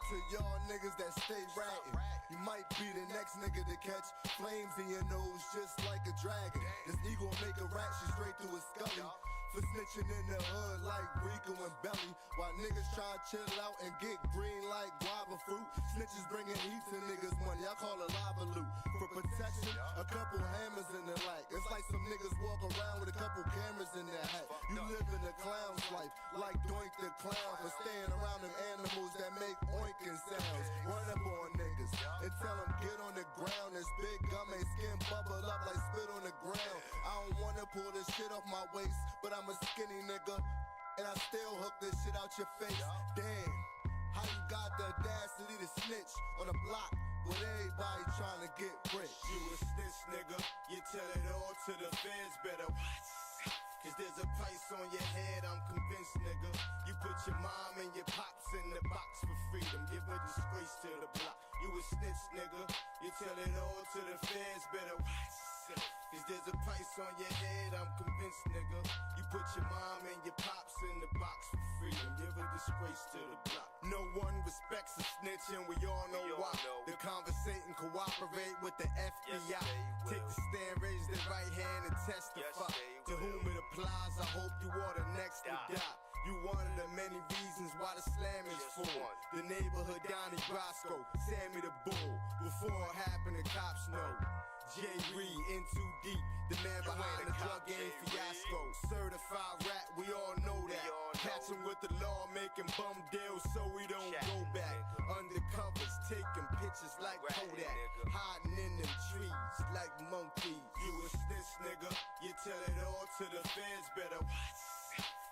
To y'all niggas that stay ratting, you might be the next nigga to catch flames in your nose just like a dragon. This ego make a rat shit straight through his scully. For snitching in the hood like Rico and Belly, while niggas try to chill out and get green like guava fruit. Snitches bringing heat to niggas money, I call it lava loot. For protection, a couple hammers in the light. It's like some niggas walk around with a couple cameras in their hat. You live in a clown's life, like Doink the Clown, for staying around them animals that make oinking sounds. Run up on niggas and tell them get on the ground. This big gum ain't skin bubble up like spit on the ground. I don't wanna pull this shit off my waist, but I'm a skinny nigga, and I still hook this shit out your face. Damn, how you got the audacity to snitch on a block with everybody trying to get rich? You a snitch, nigga, you tell it all to the feds, better watch. Cause there's a price on your head, I'm convinced, nigga. You put your mom and your pops in the box for freedom, give a disgrace to the block. You a snitch, nigga, you tell it all to the feds, better watch. Cause there's a price on your head, I'm convinced, nigga. You put your mom and your pops in the box for freedom, give a disgrace to the block. No one respects a snitch and we all know why. They conversate and cooperate with the FBI. Take the stand, raise their right hand and testify. To whom it applies, I hope you are the next to die. You one of the many reasons why the slam is formed. The neighborhood down in Roscoe, Sammy the Bull. Before it happened, the cops know. J. Reed in too deep, the man behind the drug game fiasco. Certified rat, we all know that. Catch him with the law, making bum deals so we don't go back. Undercovers, taking pictures like Kodak. Hiding in them trees like monkeys. You a snitch, nigga, you tell it all to the feds, better watch.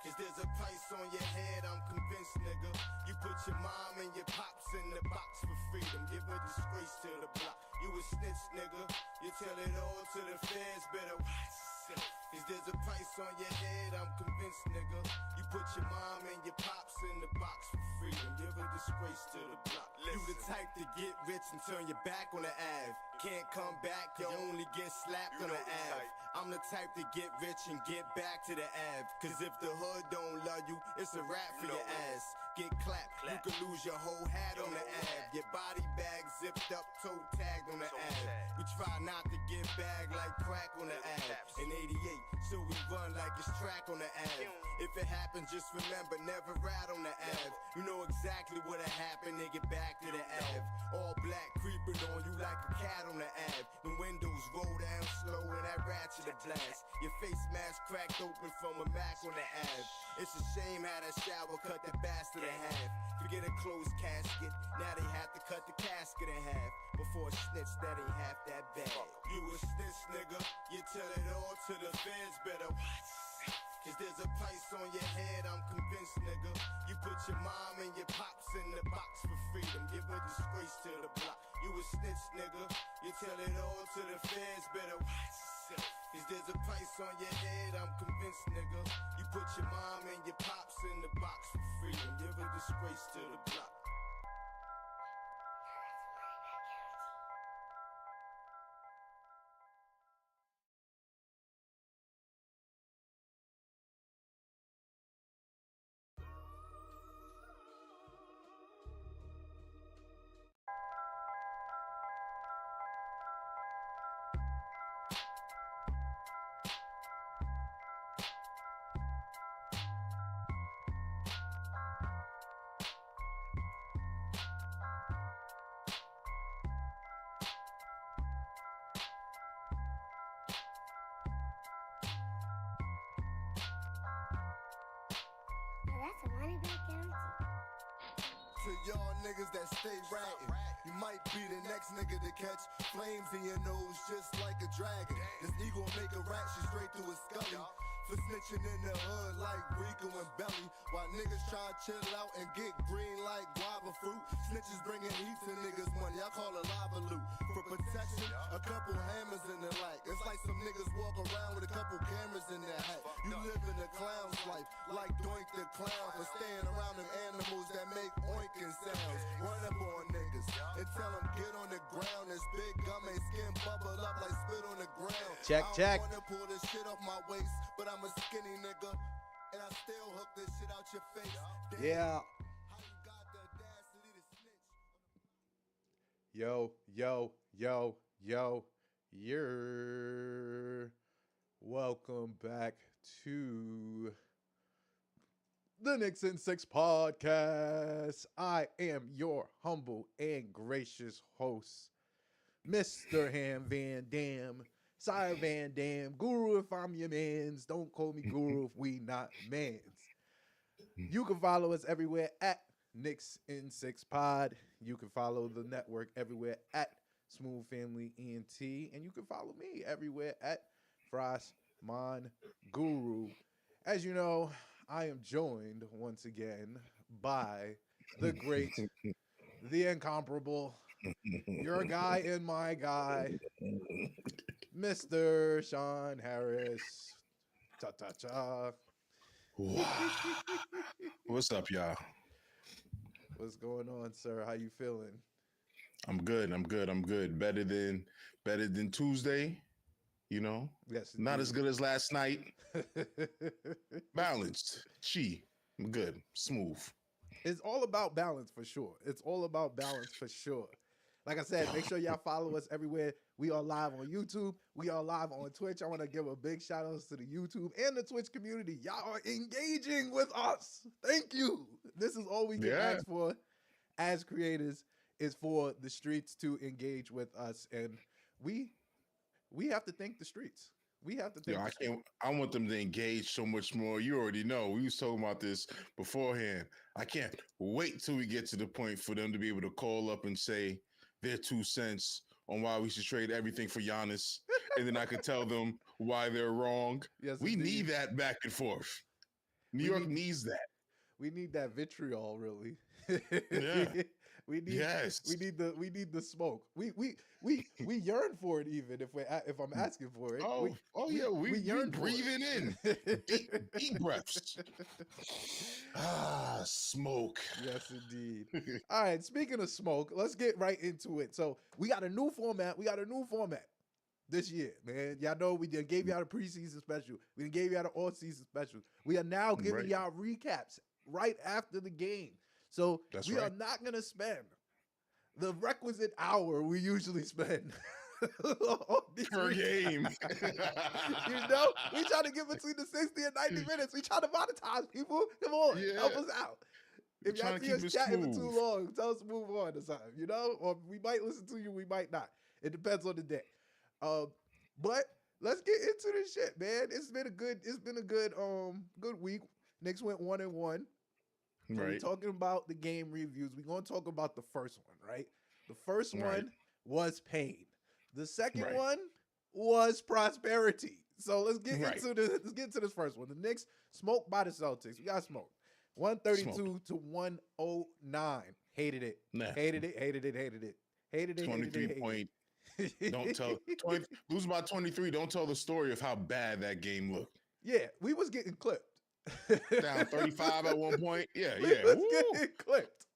Cause there's a price on your head, I'm convinced, nigga. You put your mom and your pops in the box for freedom, give a disgrace to the block. You a snitch, nigga, you tell it all to the feds, better watch. Cause there's a price on your head, I'm convinced, nigga. You put your mom and your pops in the box for freedom, give a disgrace to the block. You the type to get rich and turn your back on the Ave. Can't come back, you only get slapped on the Ave. I'm the type to get rich and get back to the Ave. Cause if the hood don't love you, it's a rap for your ass. Get clapped, you could lose your whole hat on the Ave. Your body bag zipped up, toe tagged on the Ave. We try not to get bagged like crack on the Ave. In 88, so we run like it's track on the Ave. If it happens, just remember, never rat on the Ave. You know exactly what'll happen, they get back to the Ave. All black creeping on you like a cat on the Ave. The windows roll down slow and that ratchet a blast. Your face mask cracked open from a Mac on the Ave. It's a shame how that shower cut the bastard in half. Forget a closed casket, now they have to cut the casket in half. Before a snitch, that ain't half that bad. You a snitch, nigga, you tell it all to the feds, better watch. Cause there's a price on your head, I'm convinced, nigga. You put your mom and your pops in the box for freedom, give a disgrace to the block. You a snitch, nigga, you tell it all to the feds, better watch. Cause there's a price on your head, I'm convinced, nigga. You put your mom and your pops in the box for freedom, give a disgrace to the block. That's a money back guarantee. To y'all niggas that stay ratting, you might be the next nigga to catch flames in your nose just like a dragon. This ego make a rat shit straight through his scully. For snitching in the hood like Rico and Belly, while niggas try to chill out and get green like guava fruit. Snitches bringing heat to niggas money, I call it lava loot. For protection, a couple hammers in the light. It's like some niggas walk around with a couple cameras in their hat. You live in a clown's life, like Doink the Clown, for staying around them animals that make oinking sounds. Run up on niggas and tell them get on the ground. This big gum ain't skin bubble up like spit on the ground. Check. I don't wanna pull this shit off my waist, but I'm a skinny nigga, and I still hook this shit out your face. Damn. Yeah. How you got the audacity to snitch? Yo, yo, yo, yo, you're welcome back to the Knicks podcast. I am your humble and gracious host, Mr. Ham Van Dam, Sire Van Dam, Guru if I'm your mans. Don't call me Guru if we not mans. You can follow us everywhere at Knicks in 6 Pod. You can follow the network everywhere at Smooth Family ENT. And you can follow me everywhere at Frostman Guru. As you know, I am joined once again by the great, the incomparable, your guy and my guy, Mr. Sean Harris. Cha-cha-cha. What's up, y'all? What's going on, sir? How you feeling? I'm good. Better than Tuesday, you know. Yes, Not as good as last night. Balanced. I'm good. Smooth. It's all about balance for sure. Like I said, make sure y'all follow us everywhere. We are live on YouTube. We are live on Twitch. I want to give a big shout out to the YouTube and the Twitch community. Y'all are engaging with us. Thank you. This is all we can ask for as creators, is for the streets to engage with us. And we have to thank the streets. I want them to engage so much more. You already know. We was talking about this beforehand. I can't wait till we get to the point for them to be able to call up and say their 2 cents on why we should trade everything for Giannis, and then I could tell them why they're wrong. Yes, we indeed. need that back and forth. New York needs that. We need that vitriol, really. Yeah. We need the smoke. We yearn for it, even if I'm asking for it. We yearn breathing in deep breaths. Smoke. Yes, indeed. All right. Speaking of smoke, let's get right into it. So we got a new format. This year, man. Y'all know we done gave y'all the preseason special. We done gave y'all the all-season special. We are now giving y'all recaps right after the game. So we are not going to spend the requisite hour we usually spend on these per game. You know, we try to get between the 60 and 90 minutes. We try to monetize people. Come on, help us out. If y'all see us chatting for too long, tell us to move on or something, you know? Or we might listen to you, we might not. It depends on the day. But let's get into this shit, man. It's been a good week. Knicks went 1-1. So we're talking about the game reviews. We're going to talk about the first one, right? The first one was pain. The second one was prosperity. So let's get into this first one. The Knicks smoked by the Celtics. We got smoked. 132 to 109. Hated it. Nah. Hated it. 23 point. Don't tell. Lose by 23. Don't tell the story of how bad that game looked. Yeah, we was getting clipped. Down 35 at one point. Yeah. Let's get it clipped.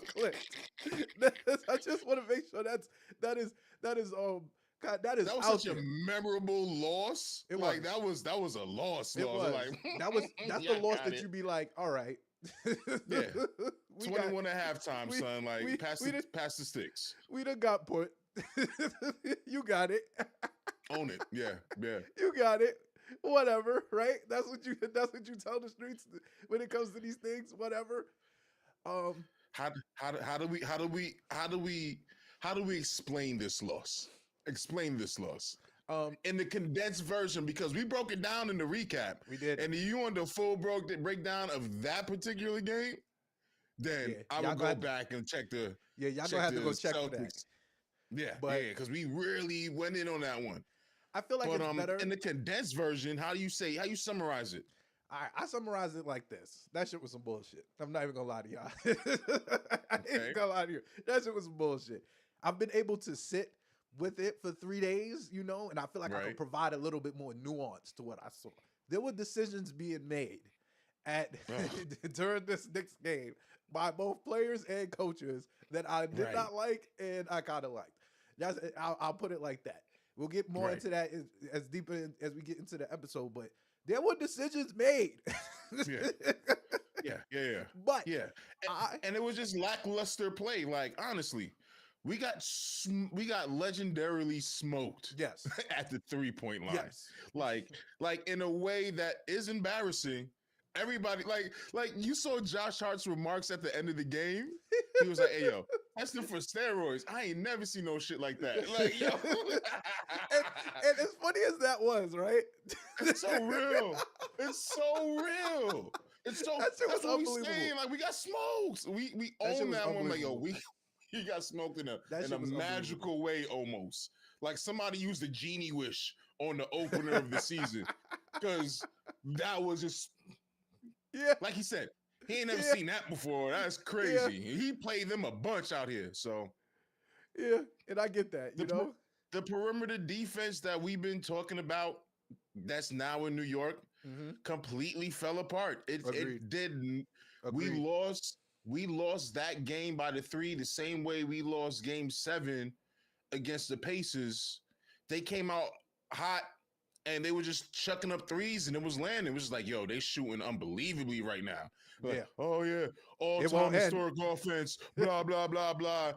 Clipped. I just want to make sure that is God, that is such a memorable loss. It like was. that was a loss. It was. Like, that's the loss that you be like, all right. Yeah. 21 at halftime, son. Like pass the sticks. We done got put. You got it. Own it. Yeah. You got it. Whatever, right? That's what you tell the streets when it comes to these things. Whatever. How do we explain this loss? Explain this loss. In the condensed version, because we broke it down in the recap. We did. And you want the full breakdown of that particular game? Then I will go back and check the. Yeah, y'all gonna have to go check for that. Yeah, because we really went in on that one. I feel like it's better in the condensed version. How you summarize it? I summarize it like this. That shit was some bullshit. I'm not even gonna lie to y'all. I ain't gonna lie to you. That shit was some bullshit. I've been able to sit with it for 3 days, you know, and I feel like I can provide a little bit more nuance to what I saw. There were decisions being made during this Knicks game by both players and coaches that I did not like and I kind of liked. I'll put it like that. We'll get more into that as deep as we get into the episode, but there were decisions made Yeah. But Yeah. And it was just lackluster play. Like, honestly, we got legendarily smoked yes, at the 3-point line. yes, Like in a way that is embarrassing. Everybody, like you saw Josh Hart's remarks at the end of the game. He was like, "Hey, yo, testing for steroids. I ain't never seen no shit like that." Like, yo, and as funny as that was, right? it's so real. It's so real. It's so That shit was that's what we unbelievable. saying. Like, we got smoked. We That shit own was that one. Like, yo, unbelievable. we got smoked in That a shit was magical way almost. Like somebody used a genie wish on the opener of the season. Because that was just Yeah, like he said, he ain't never Yeah. seen that before. That's crazy. He played them a bunch out here. So yeah, and I get that, you know. the perimeter defense that we've been talking about that's now in New York Mm-hmm. completely fell apart. It didn't. Agreed. We lost that game by the 3 the same way we lost game 7 against the Pacers. They came out hot and they were just chucking up threes and it was landing. It was just like, yo, they shooting unbelievably right now. Like, oh yeah, all-time historic offense, blah, blah, blah, blah.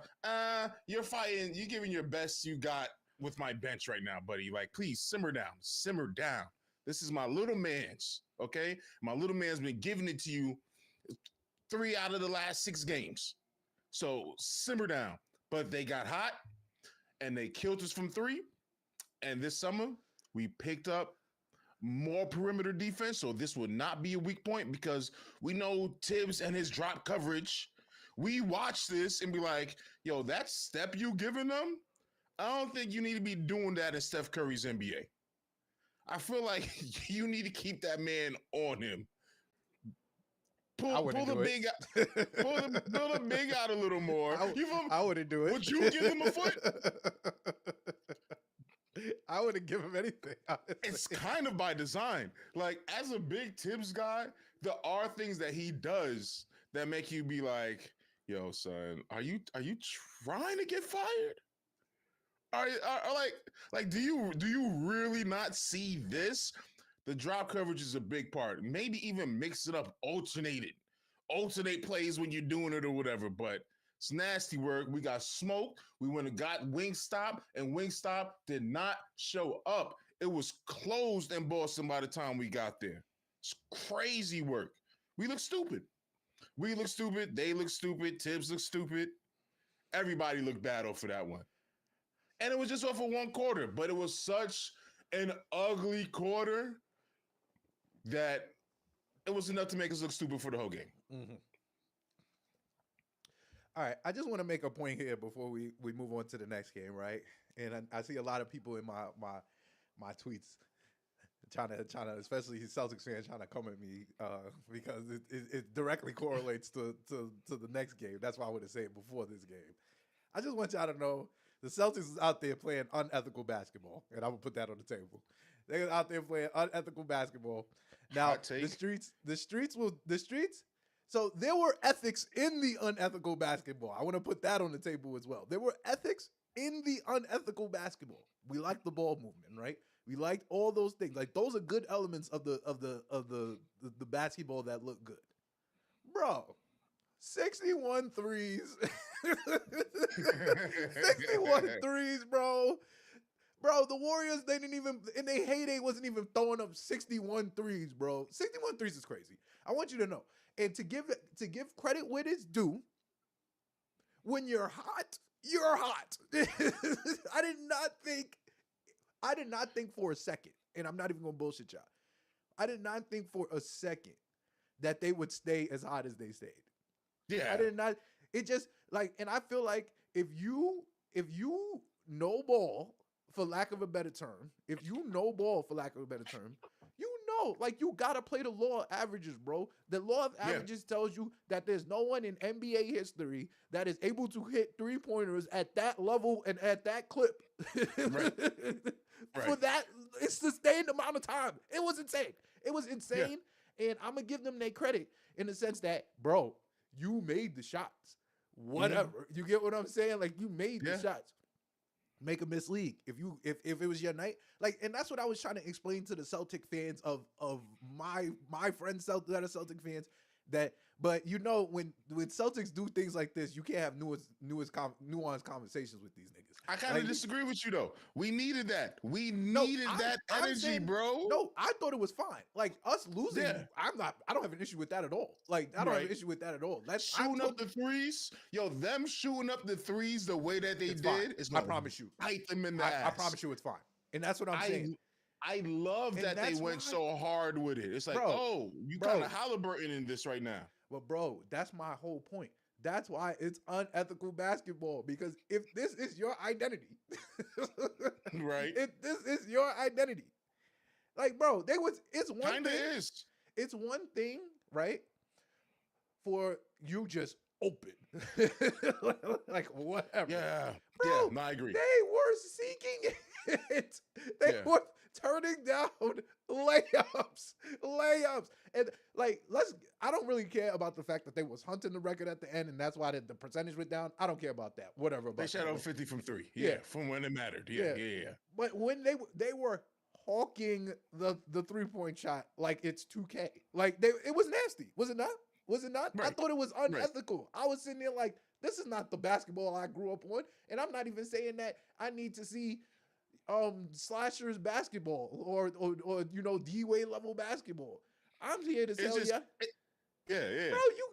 You're fighting, you're giving your best you got with my bench right now, buddy. Like, please simmer down. This is my little man's, okay? My little man's been giving it to you 3 out of the last 6 games. So simmer down. But they got hot and they killed us from 3. And this summer, we picked up more perimeter defense. So this would not be a weak point because we know Thibs and his drop coverage. We watch this and be like, yo, that step you giving them, I don't think you need to be doing that in Steph Curry's NBA. I feel like you need to keep that man on him. Pull the big out a little more. I wouldn't do it. Would you give him a foot? I wouldn't give him anything. Honestly. It's kind of by design. Like, as a big Thibs guy, there are things that he does that make you be like, yo, son, are you trying to get fired? Are like do you really not see this? The drop coverage is a big part. Maybe even mix it up, alternate plays when you're doing it or whatever. But it's nasty work. We got smoked. We went and got Wingstop, and Wingstop did not show up. It was closed in Boston by the time we got there. It's crazy work. We look stupid. They look stupid. Thibs look stupid. Everybody looked bad off for that one. And it was just off of 1 quarter, but it was such an ugly quarter that it was enough to make us look stupid for the whole game. Mm-hmm. All right, I just want to make a point here before we move on to the next game, right? And I see a lot of people in my tweets trying to, especially Celtics fans, trying to come at me because it directly correlates to the next game. That's why I would have said it before this game. I just want y'all to know the Celtics is out there playing unethical basketball, and I'm gonna put that on the table. They're out there playing unethical basketball. Now the streets. So there were ethics in the unethical basketball. I want to put that on the table as well. There were ethics in the unethical basketball. We liked the ball movement, right? We liked all those things. Like, those are good elements of the basketball that look good. Bro, 61 threes. 61 threes, bro. Bro, the Warriors, they didn't even, in their heyday, wasn't even throwing up 61 threes, bro. 61 threes is crazy. I want you to know. And to give credit where it's due, when you're hot, you're hot. I did not think for a second, and I'm not even gonna bullshit y'all. I did not think for a second that they would stay as hot as they stayed. Yeah. I did not. It just, like, and I feel like if you know ball, for lack of a better term, you know, like, you gotta play the law of averages, bro. The law of averages tells you that there's no one in NBA history that is able to hit 3-pointers at that level and at that clip. Right. For that sustained amount of time. It was insane. And I'm gonna give them their credit in the sense that, bro, you made the shots. Whatever. You get what I'm saying? Like, you made the shots. make a miss league. If it was your night, like, and that's what I was trying to explain to the Celtic fans of my friends that are Celtic fans. But when Celtics do things like this, you can't have nuanced conversations with these niggas. I kind of disagree with you though. We needed that. We needed that energy, bro. No, I thought it was fine. Like us losing, I don't have an issue with that at all. Like I don't have an issue with that at all. That's shooting up the threes. Yo, them shooting up the threes the way that they did is I promise you. Bite them in the ass. I promise you it's fine. And that's what I'm saying. I love that they went so hard with it. It's like, you kind of Halliburton in this right now. But bro, that's my whole point. That's why it's unethical basketball, because if this is your identity, right? If this is your identity, like, bro, it's one kinda thing. It's one thing, right? For you just open, like whatever. Yeah, bro. No, I agree. They were seeking it. They were turning down layups, and like I don't really care about the fact that they was hunting the record at the end, and that's why the percentage went down. I don't care about that. Whatever. They shot over 50 from three. Yeah, from when it mattered. Yeah. But when they were hawking the 3-point shot like it's 2K, like it was nasty. Was it not? Was it not? Right. I thought it was unethical. Right. I was sitting there like, this is not the basketball I grew up on, and I'm not even saying that I need to see slashers basketball or D-Wade level basketball. I'm here to tell you. Yeah. Bro, you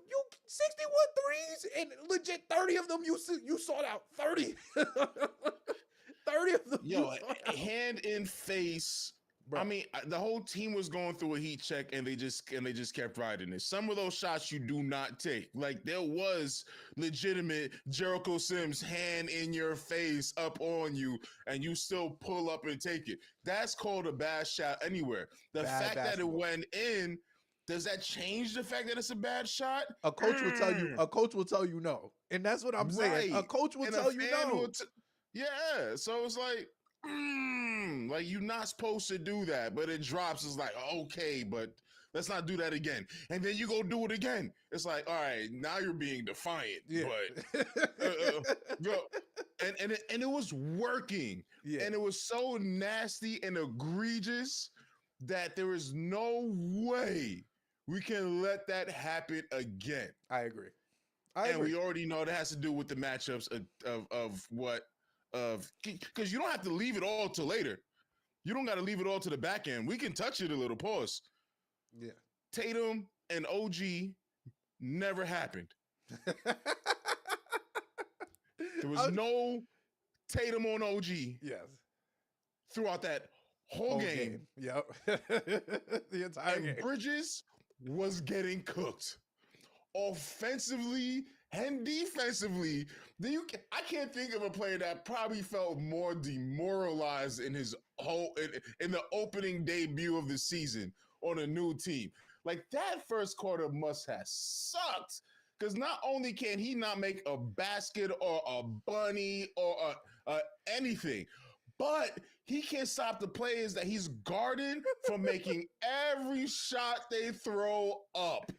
61 threes and legit 30 of them you sought out. 30. 30 of them. Yo, hand in face. Bro. I mean, the whole team was going through a heat check, and they just kept riding it. Some of those shots you do not take. Like, there was legitimate Jericho Sims hand in your face up on you, and you still pull up and take it. That's called a bad shot anywhere. The fact that it went in, does that change the fact that it's a bad shot? A coach will tell you. A coach will tell you no, and that's what I'm saying. A coach will tell you no. Yeah, so it's like. Like, you're not supposed to do that, but it drops. It's like, okay, but let's not do that again. And then you go do it again. It's like, all right, now you're being defiant. Yeah. But and it was working. Yeah. And it was so nasty and egregious that there is no way we can let that happen again. I agree. We already know that has to do with the matchups because you don't have to leave it all till later. You don't got to leave it all to the back end. We can touch it a little. Pause. Yeah. Tatum and OG never happened. There was no Tatum on OG. Yes. Throughout that whole game. Yep. The entire game. Bridges was getting cooked. Offensively and defensively. I can't think of a player that probably felt more demoralized in his in the opening debut of the season on a new team. Like, that first quarter must have sucked, because not only can he not make a basket or a bunny or anything, but he can't stop the players that he's guarding from making every shot they throw up.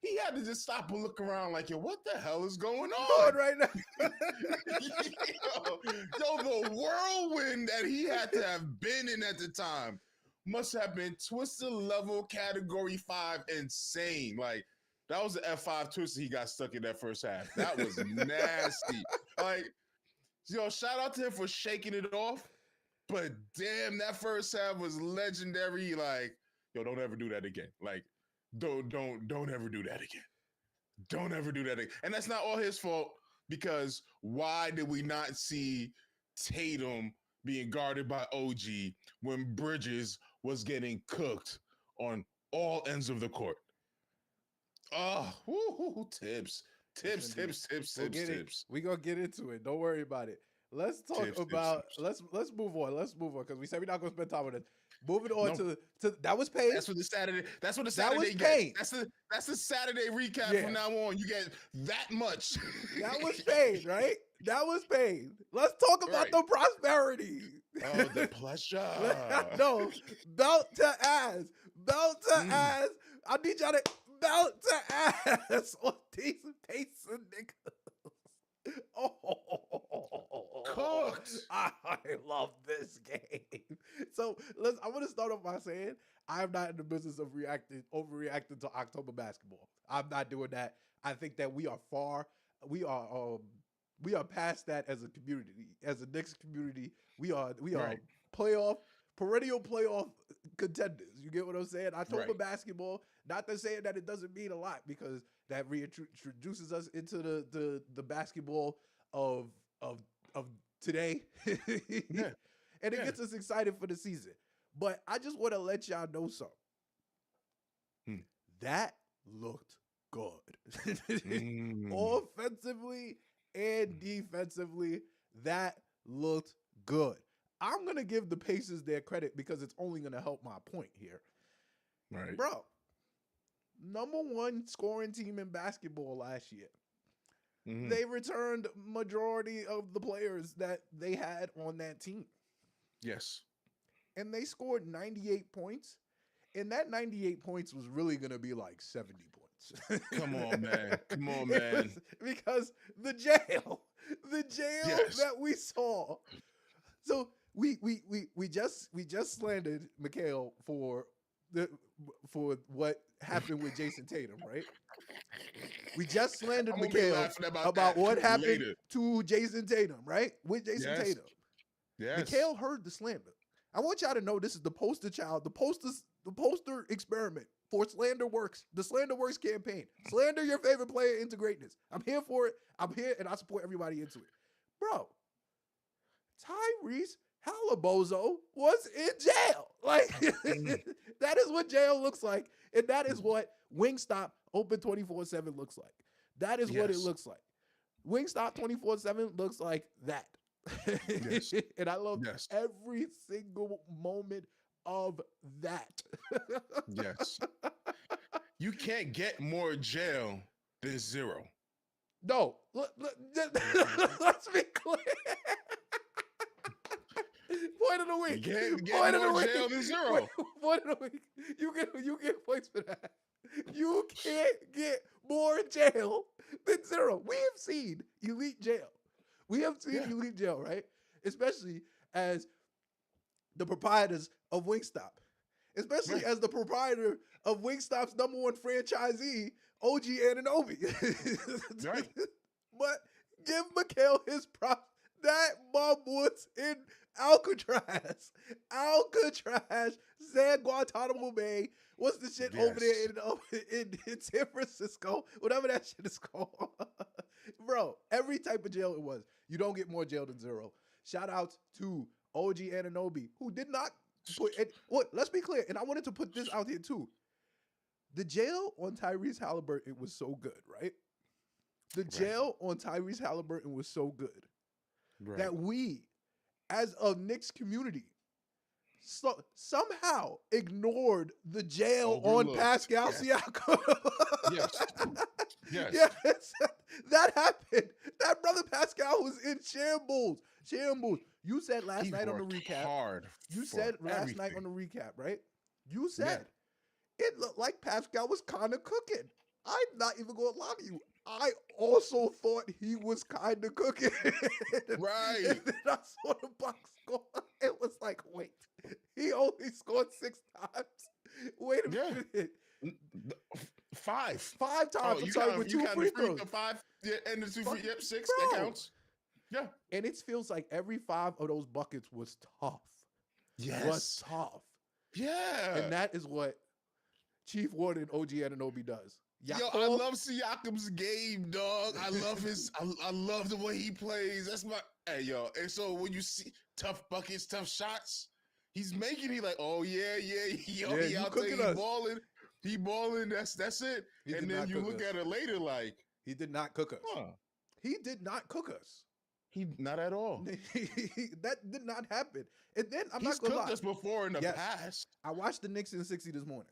He had to just stop and look around like, yo, what the hell is going on right now? yo, the whirlwind that he had to have been in at the time must have been Twister level category 5 insane. Like, that was the F5 Twister he got stuck in that first half. That was nasty. Like, yo, shout out to him for shaking it off. But damn, that first half was legendary. Like, yo, don't ever do that again. Like, Don't ever do that again. Don't ever do that again. And that's not all his fault, because why did we not see Tatum being guarded by OG when Bridges was getting cooked on all ends of the court? Oh, Thibs. We're going to get into it. Don't worry about it. Let's talk about let's move on. Let's move on, because we said we're not going to spend time on it. Moving on to that was paid. That's what the Saturday. That's what the Saturday. That was paid. That's the Saturday recap from now on. You get that much. That was paid, right? That was paid. Let's talk about the prosperity. Oh, the pleasure. No, belt to ass, ass. I need y'all to belt to ass on Taysom niggas. Oh. cooked. I love this game. So I want to start off by saying I'm not in the business of overreacting to October basketball. I'm not doing that. I think that we are past that as a community, as a Knicks community. We are Right. perennial playoff contenders. You get what I'm saying? October Right. basketball, not to say that it doesn't mean a lot, because that reintroduces us into the basketball of today. Yeah. And it Yeah. gets us excited for the season. But I just want to let y'all know something. That looked good. Offensively and defensively, that looked good. I'm going to give the Pacers their credit because it's only going to help my point here. Right. Bro, number one scoring team in basketball last year. They returned majority of the players that they had on that team. Yes. And they scored 98 points. And that 98 points was really going to be like 70 points. Come on, man. Come on, man. Because the jail Yes. that we saw. So we just slandered Mikal for what happened with Jason Tatum, right? We just slandered I'm gonna be Mikal laughing about that what happened later. to Jason Tatum, right? With Jason Yes. Tatum. Yes. Mikal heard the slander. I want y'all to know this is the poster child, the poster experiment for Slander Works, the Slander Works campaign. Slander your favorite player into greatness. I'm here for it. I'm here and I support everybody into it. Bro, Tyrese Halibozo was in jail. Like, that is what jail looks like. And that is what Wingstop open 24/7 looks like. That is what it Yes. looks like. Wingstop 24/7 looks like that. Yes. And I love Yes. every single moment of that. Yes. You can't get more jail than zero. No, let's be clear. Point of the You week. can't get Point of the more week. jail than zero. Point of the week. You get points for that. You can't get more jail than zero. We have seen elite jail. We have seen elite jail, right? Especially as the proprietors of Wingstop. Especially as the proprietor of Wingstop's number one franchisee, OG Anunoby. Right. But give Mikal his props. That mom was in Alcatraz. San Guantanamo Bay. What's the shit over there in San Francisco? Whatever that shit is called. Bro, every type of jail it was. You don't get more jail than zero. Shout outs to OG Anunoby, who did not put it. What? Let's be clear. And I wanted to put this out here too. The jail on Tyrese Halliburton was so good, right? The jail on Tyrese Halliburton was so good that we, as a Knicks community, somehow ignored the jail on Pascal Siakam. Yes. Yes. Yes, that happened. That brother Pascal was in shambles. You said last night on the recap. Hard. You said last night on the recap, right? You said it looked like Pascal was kind of cooking. I'm not even going to lie to you. I also thought he was kind of cooking. Right. And then I saw the box score. It was like, wait, he only scored 6 times. Wait a minute. 5. 5 times. I'm sorry, with 2 free throws. 5, and the 2 free, 6, Bro. that counts. Yeah. And it feels like every 5 of those buckets was tough. Yes. Was tough. Yeah. And that is what Chief Warden OG Anunoby does. Yo, I love Siakam's game, dog. I love I love the way he plays. That's my hey, yo. And so when you see tough buckets, tough shots, he's making it like, oh yeah, yo, he out there, he balling. That's it. And then you look at it later, like he did not cook us. He did not cook us. He not at all. That did not happen. And then He's not gonna cooked lie. us before in the past. I watched the Knicks in 60 this morning.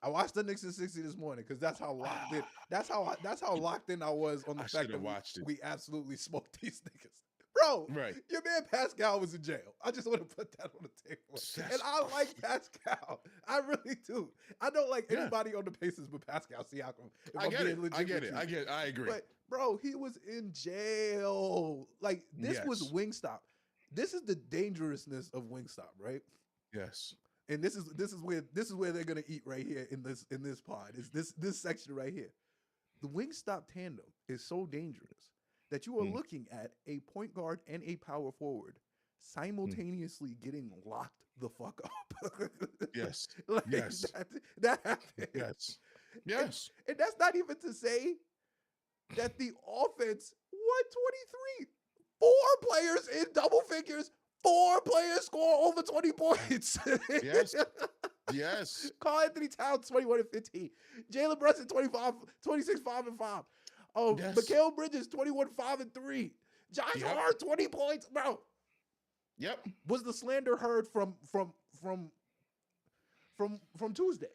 Because that's how locked in. That's how locked in I was on the fact that we absolutely smoked these niggas. Bro, Right. your man Pascal was in jail. I just want to put that on the table. That's And I like Pascal. I really do. I don't like Yeah. anybody on the Pacers but Pascal Siakam. If I I'm get being it. legit I get with it. you. I agree. But bro, he was in jail. Like this was Yes. Wingstop. This is the dangerousness of Wingstop, right? Yes. And this is where they're gonna eat right here in this pod. Is this section right here. The Wingstop tandem is so dangerous that you are looking at a point guard and a power forward simultaneously getting locked the fuck up. Yes. Like, Yes. that happened. Yes. Yes. And that's not even to say that the offense 123. 4 players in double figures. 4 players score over 20 points. Yes. Yes. Karl Anthony Towns 21 and 15. Jalen Brunson 26, 5 and 5. Yes. Mikal Bridges 21, 5 and 3. Josh Yep. Hart 20 points. Bro, Yep. was the slander heard from Tuesday?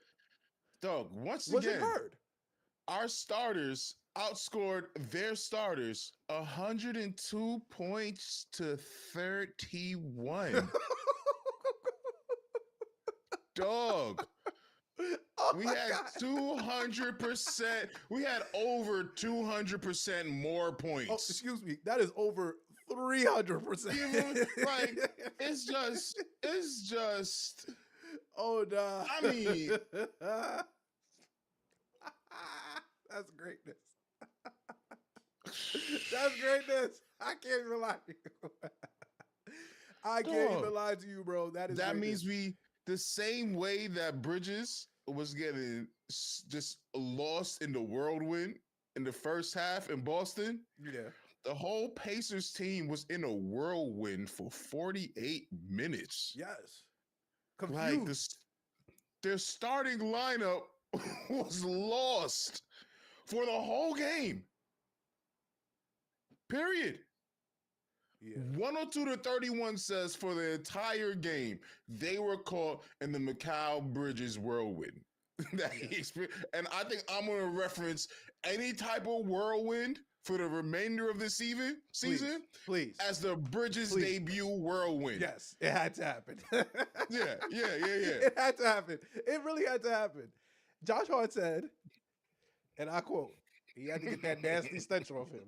Dog, once Was again, it heard? our starters outscored their starters 102 points to 31. Dog, Oh we my had God. 200%. We had over 200% more points. Oh, excuse me. That is over 300%. Like, it's just. Oh no. I mean, that's greatness. That's greatness. I can't even lie to you. I can't Dog. even lie to you, bro. That means greatness. the same way that Bridges was getting just lost in the whirlwind in the first half in Boston. Yeah. The whole Pacers team was in a whirlwind for 48 minutes. Yes. Like Confused. their starting lineup was lost for the whole game. Period. Yeah. 102 to 31 says for the entire game, they were caught in the Mikal Bridges whirlwind. That he experienced. And I think I'm going to reference any type of whirlwind for the remainder of the season Please. as the Bridges Please. debut whirlwind. Yes, it had to happen. Yeah. It had to happen. It really had to happen. Josh Hart said, and I quote, he had to get that nasty stench off him.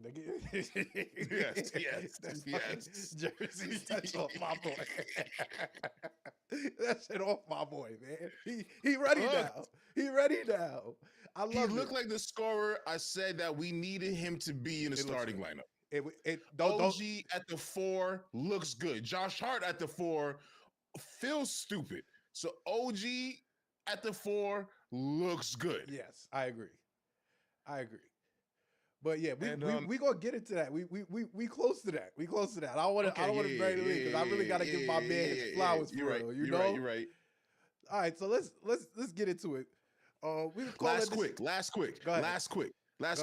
Yes. That fucking Jersey stench off my boy. That shit off my boy, man. He ready now. He ready now. I love He it. looked like the scorer I said that we needed him to be in the starting lineup. Don't OG at the 4 looks good. Josh Hart at the 4 feels stupid. So OG at the 4 looks good. Yes, I agree. But yeah, we gonna get into that. We close to that. We close to that. I don't want to bury the lead because I really gotta give my man his flowers for real. You know, you're right. All right, so let's get into it. We can call Last it quick. Go ahead. Last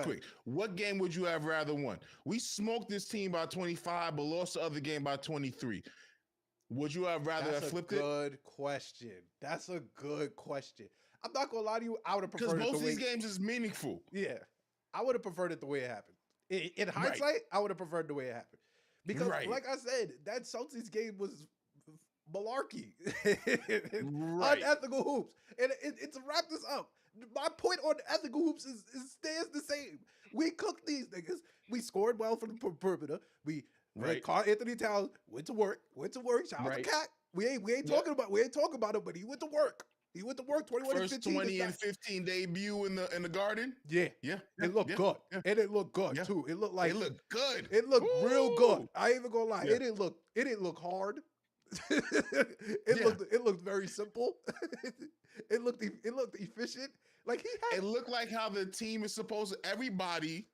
quick. What game would you have rather won? We smoked this team by 25, but lost the other game by 23. Would you have rather have flipped it? That's a good question. I'm not gonna lie to you. I would have Because preferred most of these games is meaningful. Yeah, I would have preferred it the way it happened. In hindsight, I would have preferred the way it happened because, like I said, that Celtics game was malarkey, unethical hoops. And to wrap this up, my point on ethical hoops stands the same. We cooked these niggas. We scored well from the perimeter. We Karl Anthony Towns went to work. Shout out to Cat. We ain't talking about him, but he went to work. 21 and 15. 20 and 15 debut in the Garden. Yeah. It looked good. Yeah. And it looked good too. It looked like It looked good. It looked real good. Ooh. I ain't even gonna lie. Yeah. It didn't look hard. It looked very simple. It looked efficient. Like he had It looked like how the team is supposed to. Everybody,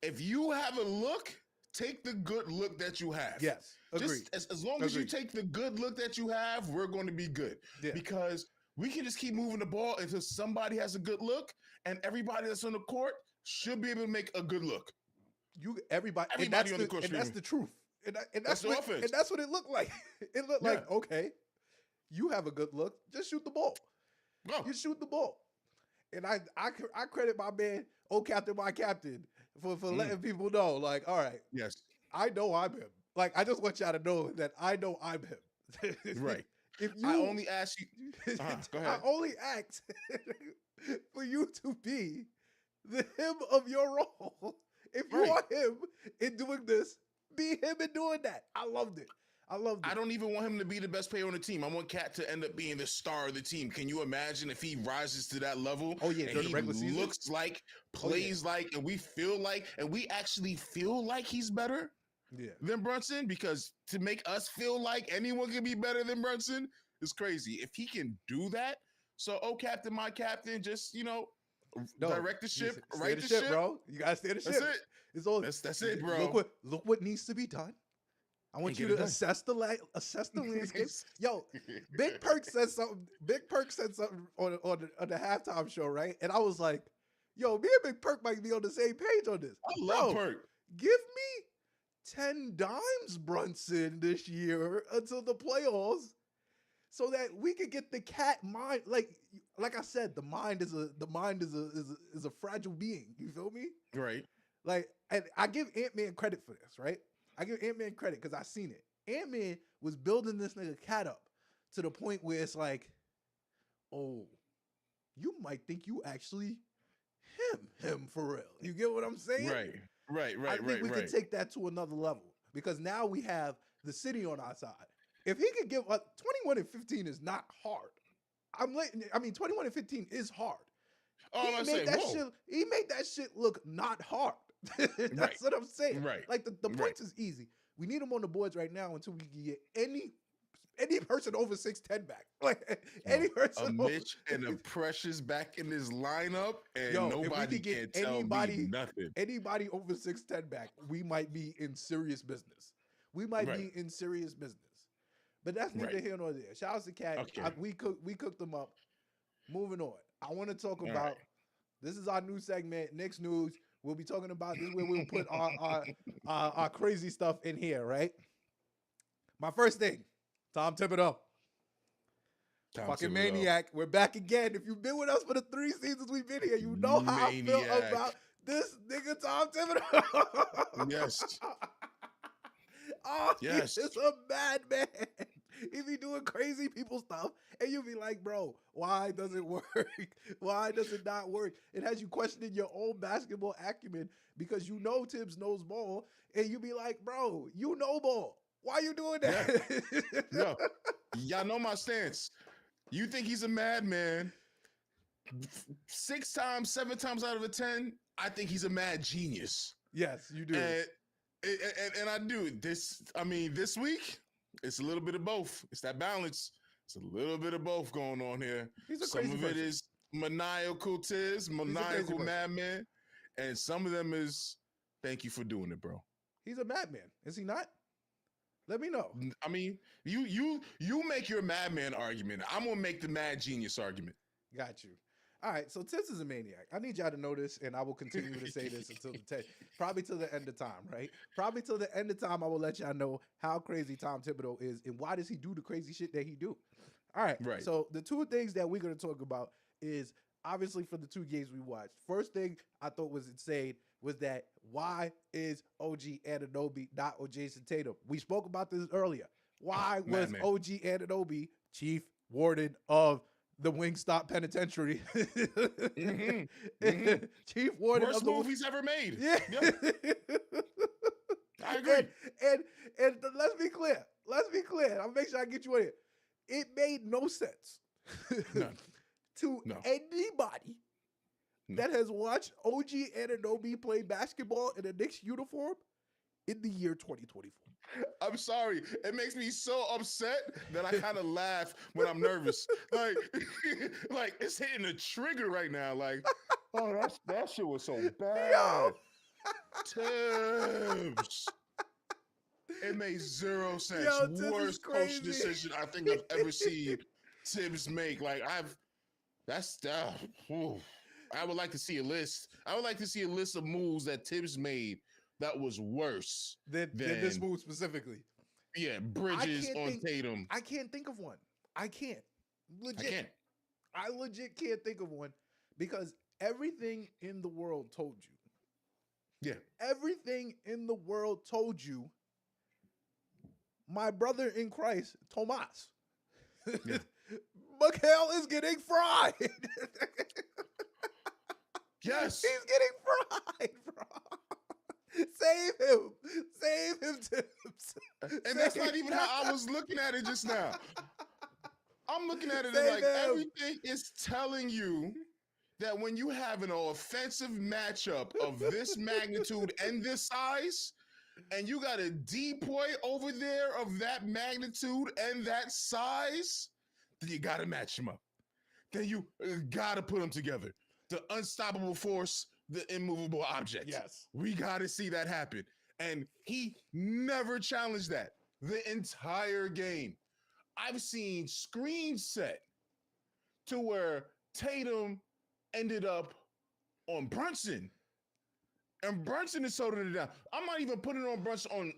if you have a look, take the good look that you have. Yes. Agreed. Just as long as you take the good look that you have, we're going to be good. Yeah. Because we can just keep moving the ball until somebody has a good look, and everybody that's on the court should be able to make a good look. Everybody on the court, and that's the truth. And that's the offense. And that's what it looked like. It looked like, okay, you have a good look, just shoot the ball. Go. You shoot the ball. And I credit my man, my captain, for letting people know, like, all right, yes, I know I'm him. Like, I just want y'all to know that I know I'm him. Right. If you, I only ask you. Go ahead. I only ask for you to be the him of your role. If you Right. are him in doing this, be him in doing that. I loved it. I don't even want him to be the best player on the team. I want Cat to end up being the star of the team. Can you imagine if he rises to that level? Oh, yeah, and during he the regular season? looks like, plays like, and we actually feel like he's better than Brunson, because to make us feel like anyone can be better than Brunson is crazy. If he can do that, so captain, my captain, just direct the ship, right the ship, bro. You gotta steer the ship. That's it. It's all That's it, bro. Look what needs to be done. I want you to assess the landscape. Yo, Big Perk said something. Big Perk said something on the halftime show, right? And I was like, "Yo, me and Big Perk might be on the same page on this." I love Perk. Give me 10 dimes, Brunson, this year until the playoffs, so that we could get the Cat mind. Like I said, the mind is a fragile being. You feel me? Right. Like, and I give Ant-Man credit for this, right? I give Ant-Man credit because I seen it. Ant-Man was building this nigga Cat up to the point where it's like, oh, you might think you actually him for real. You get what I'm saying? Right. I think we can take that to another level, because now we have the city on our side. If he could give up 21-15 is not hard. 21-15 is hard. Oh, He made that shit look not hard. That's what I'm saying. Right. Like the points is easy. We need him on the boards right now until we can get any person over 6'10" back. Like any person. A Mitch and a Precious back in this lineup, and nobody can tell me nothing. Anybody over 6'10" back, we might be in serious business. But that's neither here nor there. Shout out to Cat. Okay. We cooked them up. Moving on. I want to talk about this is our new segment, Knicks News. We'll be talking about this where we'll put our crazy stuff in here, right? My first thing, Tom Thibodeau. Fucking Maniac. We're back again. If you've been with us for the 3 seasons we've been here, you know how I feel about this nigga Tom Thibodeau. Yes. Yes. He's a madman. He be doing crazy people stuff, and you be like, bro, why does it work? Why does it not work? It has you questioning your own basketball acumen, because you know Thibs knows ball, and you be like, bro, you know ball. Why you doing that? Yeah. Y'all know my stance. You think he's a madman. 6 times, 7 times out of 10, I think he's a mad genius. Yes, you do. And I do. This week, it's a little bit of both. It's that balance. It's a little bit of both going on here. Some of it is maniacal Thibs, maniacal madman, and some of them is thank you for doing it, bro. He's a madman. Is he not? Let me know. I mean, you make your madman argument. I'm gonna make the mad genius argument. Got you. All right, so Thibs is a maniac. I need y'all to know this, and I will continue to say this until probably till the end of time, right? Probably till the end of time, I will let y'all know how crazy Tom Thibodeau is and why does he do the crazy shit that he do. All right, so the 2 things that we're going to talk about is obviously for the 2 games we watched. First thing I thought was insane was that why is OG Anunoby not on Jason Tatum? We spoke about this earlier. Why was OG Anunoby chief warden of the Wingstop Penitentiary? Chief warden worst of the move he's ever made. Yeah. I agree. And let's be clear. I'll make sure I get you in it. It made no sense to anybody that has watched OG Anunoby play basketball in a Knicks uniform in the year 2024. I'm sorry. It makes me so upset that I kind of laugh when I'm nervous. Like it's hitting a trigger right now. Like, oh, that shit was so bad. Thibs. It made 0 sense. Worst coach decision I think I've ever seen Thibs make. Like I would like to see a list. I would like to see a list of moves that Thibs made that was worse than this move specifically. Yeah, Bridges on Tatum. I can't think of one. I can't. Legit. I legit can't think of one because everything in the world told you. Yeah. Everything in the world told you my brother in Christ, Tomas. Yeah. Mikal is getting fried. Yes. He's getting fried, bro. Save him. Save him, Thibs. And that's not even how I was looking at it just now. I'm looking at it as Save like him. everything is telling you that when you have an offensive matchup of this magnitude and this size, and you got a depoy over there of that magnitude and that size, then you got to match him up. Then you got to put them together. The unstoppable force, the immovable object. Yes. We got to see that happen. And he never challenged that the entire game. I've seen screens set to where Tatum ended up on Brunson. And Brunson is holding it down. I'm not even putting it on Brunson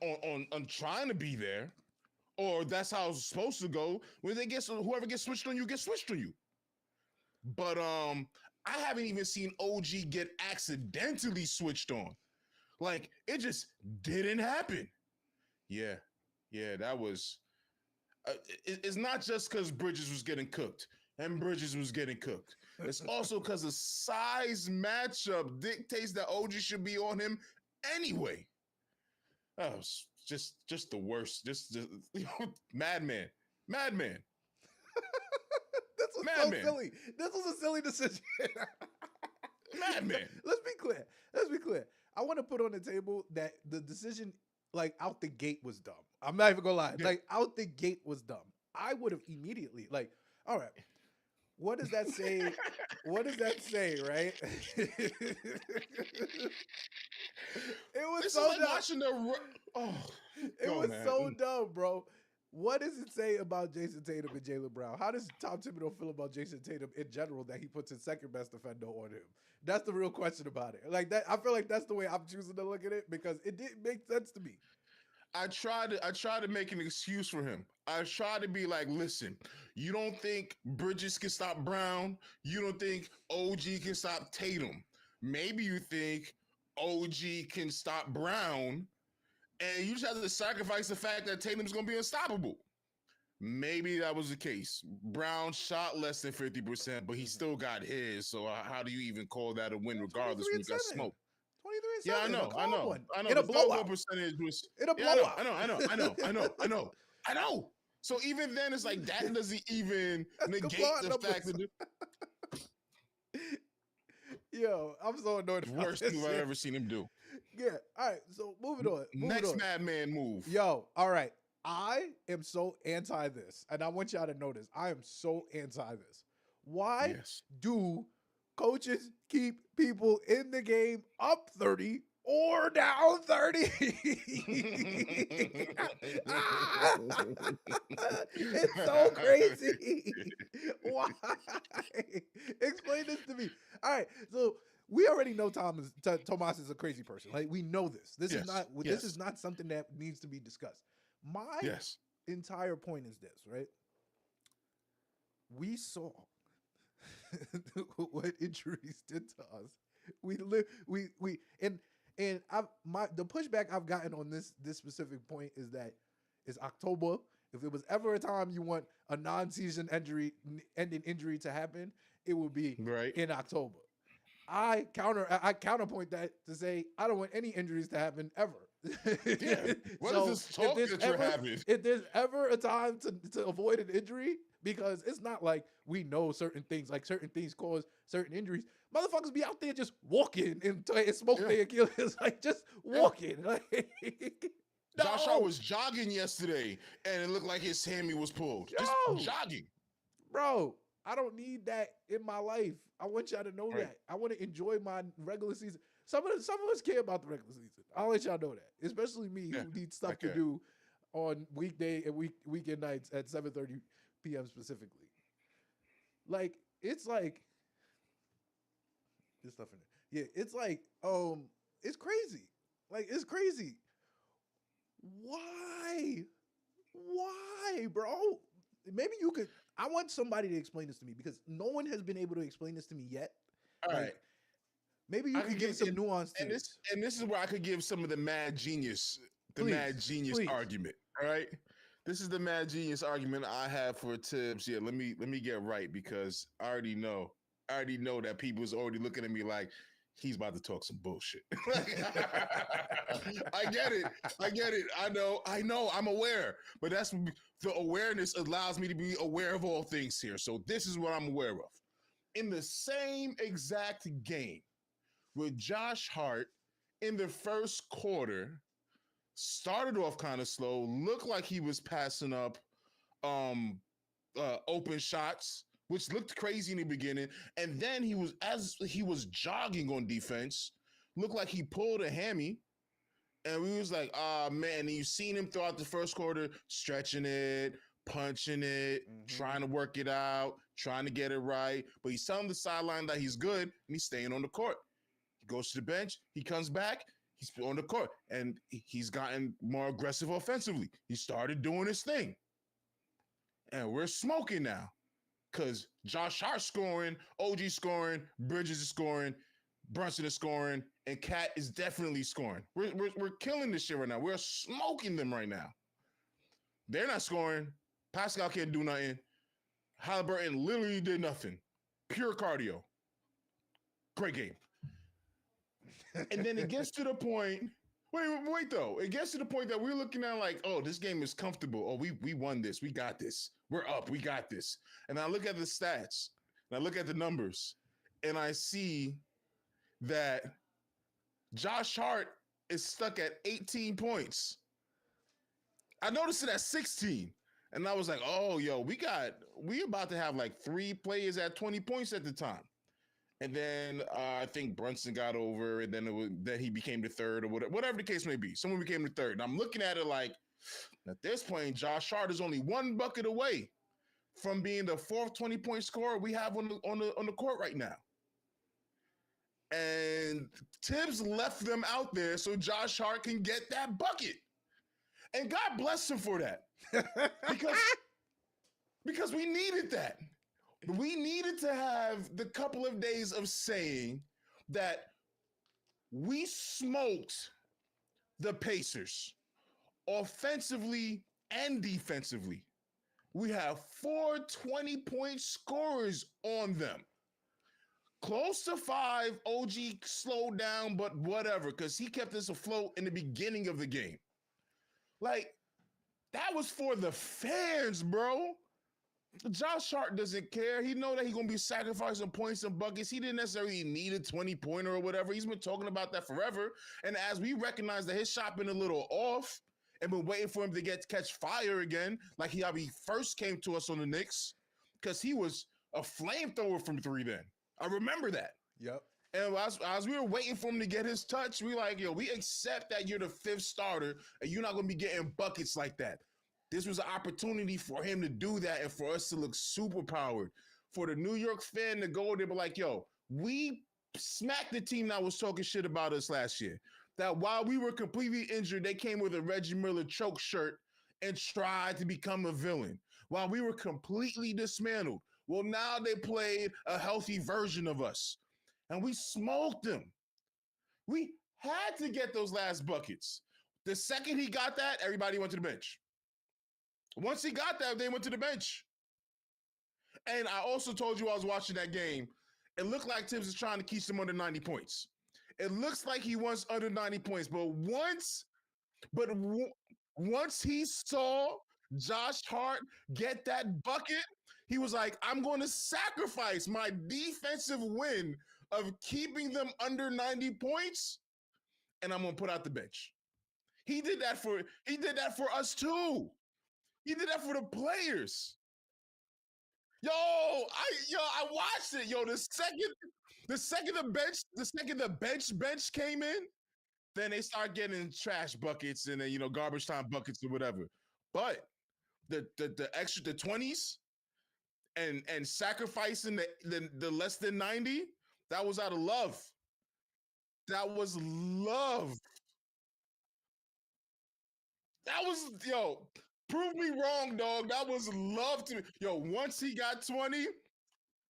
on trying to be there. Or that's how it's supposed to go. When they get whoever gets switched on you, gets switched on you. But I haven't even seen OG get accidentally switched on. Like, it just didn't happen. Yeah, that was. It's not just because Bridges was getting cooked, and Bridges was getting cooked. It's also because the size matchup dictates that OG should be on him anyway. That was just the worst. Just madman. This was Madman. so silly. This was a silly decision. Madman. Let's be clear. I want to put on the table that the decision, like, out the gate was dumb. I'm not even gonna lie. Yeah. Like, out the gate was dumb. I would have immediately, like, all right, what does that say? What does that say, right? It was This so is like dumb. watching the. Oh, It go, was man. so dumb, bro. What does it say about Jason Tatum and Jaylen Brown? How does Tom Thibodeau feel about Jason Tatum in general that he puts his second best defender on him? That's the real question about it. Like that, I feel like that's the way I'm choosing to look at it because it didn't make sense to me. I tried to make an excuse for him. I tried to be like, listen, you don't think Bridges can stop Brown? You don't think OG can stop Tatum? Maybe you think OG can stop Brown, and you just have to sacrifice the fact that Tatum's going to be unstoppable. Maybe that was the case. Brown shot less than 50%, but he still got his. So how do you even call that a win regardless when you got 23-7. smoked? 23-7. Yeah, I know. I know. In a a blowout. percentage was In a yeah, blowout. I know. So even then, it's like that doesn't even That's negate compliant the numbers. fact that Yo, I'm so annoyed. the about worst this thing I've shit. ever seen him do. Yeah. All right. So moving on. Next madman move. Yo, all right. I am so anti this, and I want y'all to know this. I am so anti this. Why Yes. do coaches keep people in the game up 30 or down 30? It's so crazy. Why? Explain this to me. All right, so we already know Tomas is a crazy person. Like, we know this. This Yes, is not something that needs to be discussed. My Yes. entire point is this, right? We saw what injuries did to us. And the pushback I've gotten on this specific point is that it's October. If it was ever a time you want a non-season ending injury to happen, it would be Right. in October. I counterpoint that to say I don't want any injuries to happen ever. Yeah. What is this talk that you're having? If there's ever a time to avoid an injury, because it's not like we know certain things, like certain things cause certain injuries. Motherfuckers be out there just walking and smoke their Achilles, like just walking. Like, Josh Hart was jogging yesterday, and it looked like his hammy was pulled. Just jogging. Bro, I don't need that in my life. I want y'all to know Right. that. I want to enjoy my regular season. Some of us care about the regular season. I'll let y'all know that. Especially me, who needs stuff to do on weekday and weekend nights at 7:30 p.m. specifically. Like, it's like there's stuff in there. Yeah, it's like it's crazy. Like, it's crazy. Why, bro? Maybe you could. I want somebody to explain this to me because no one has been able to explain this to me yet. All Like, right. maybe you could give some nuance to this. And this is where I could give some of the mad genius Please. argument. All right. This is the mad genius argument I have for Thibs. Yeah, let me get right because I already know that people's already looking at me like he's about to talk some bullshit. I get it. I get it. I know. I'm aware, but that's the awareness allows me to be aware of all things here. So this is what I'm aware of. In the same exact game with Josh Hart in the first quarter, started off kind of slow, looked like he was passing up um open shots, which looked crazy in the beginning, and then as he was jogging on defense, looked like he pulled a hammy. And we was like, ah, man. And you've seen him throughout the first quarter, stretching it, punching it, trying to work it out, trying to get it right. But he's telling the sideline that he's good and he's staying on the court. He goes to the bench, he comes back, he's on the court, and he's gotten more aggressive offensively. He started doing his thing. And we're smoking now because Josh Hart scoring, OG scoring, Bridges is scoring, Brunson is scoring, and Cat is definitely scoring. We're killing this shit right now. We're smoking them right now. They're not scoring. Pascal can't do nothing. Halliburton literally did nothing. Pure cardio. Great game. And then it gets to the point. Wait though. It gets to the point that we're looking at like, oh, this game is comfortable. Oh, we won this. We got this. We're up. We got this. And I look at the stats and I look at the numbers and I see that Josh Hart is stuck at 18 points. I noticed it at 16. And I was like, oh, yo, we about to have like 3 players at 20 points at the time. And then I think Brunson got over, and then he became the third or whatever the case may be. Someone became the third. And I'm looking at it like, at this point, Josh Hart is only 1 bucket away from being the 4th 20-point scorer we have on the court right now. And Thibs left them out there so Josh Hart can get that bucket. And God bless him for that. Because we needed that. We needed to have the couple of days of saying that we smoked the Pacers offensively and defensively. We have 4 20-point scorers on them. Close to 5, OG slowed down, but whatever, because he kept us afloat in the beginning of the game. Like, that was for the fans, bro. Josh Hart doesn't care. He know that he's going to be sacrificing points and buckets. He didn't necessarily need a 20-pointer or whatever. He's been talking about that forever. And as we recognize that his shot been a little off and been waiting for him to catch fire again, like how he first came to us on the Knicks, because he was a flamethrower from 3 then. I remember that. Yep. And as we were waiting for him to get his touch, we like, yo, we accept that you're the 5th starter and you're not going to be getting buckets like that. This was an opportunity for him to do that and for us to look super powered. For the New York fan to go there, but like, yo, we smacked the team that was talking shit about us last year. That while we were completely injured, they came with a Reggie Miller choke shirt and tried to become a villain. While we were completely dismantled. Well, now they played a healthy version of us. And we smoked them. We had to get those last buckets. The second he got that, everybody went to the bench. Once he got that, they went to the bench. And I also told you I was watching that game. It looked like Thibs is trying to keep them under 90 points. It looks like he wants under 90 points. But once he saw Josh Hart get that bucket, he was like, I'm going to sacrifice my defensive win of keeping them under 90 points, and I'm going to put out the bench. He did that for us too. He did that for the players. I watched it. Yo, the second the bench came in, then they start getting trash buckets and then garbage time buckets or whatever. But the extra 20s and sacrificing the less than 90, that was out of love. That was love. That was, prove me wrong, dog. That was love to me. Once he got 20,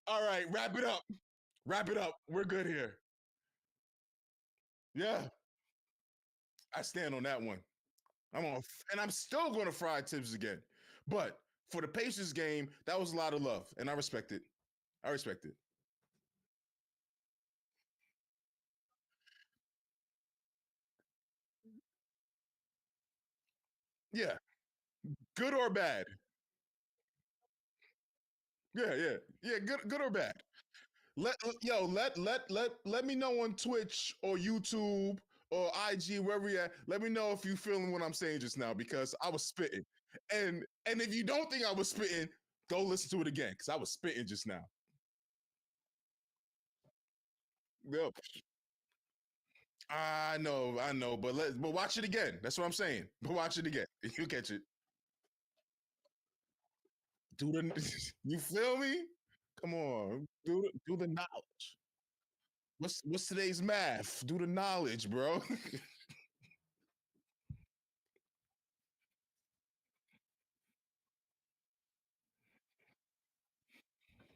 all right, wrap it up. Wrap it up. We're good here. Yeah. I stand on that one. And I'm still going to fry Thibs again. But for the Pacers game, that was a lot of love, and I respect it. I respect it. Yeah, good or bad. Yeah. Good or bad. Let me know on Twitch or YouTube or IG wherever you at. Let me know if you feeling what I'm saying just now because I was spitting. And if you don't think I was spitting, go listen to it again because I was spitting just now. Yep. I know, but watch it again. That's what I'm saying. But watch it again. You catch it. Do the you feel me? Come on, do the knowledge. What's today's math? Do the knowledge, bro.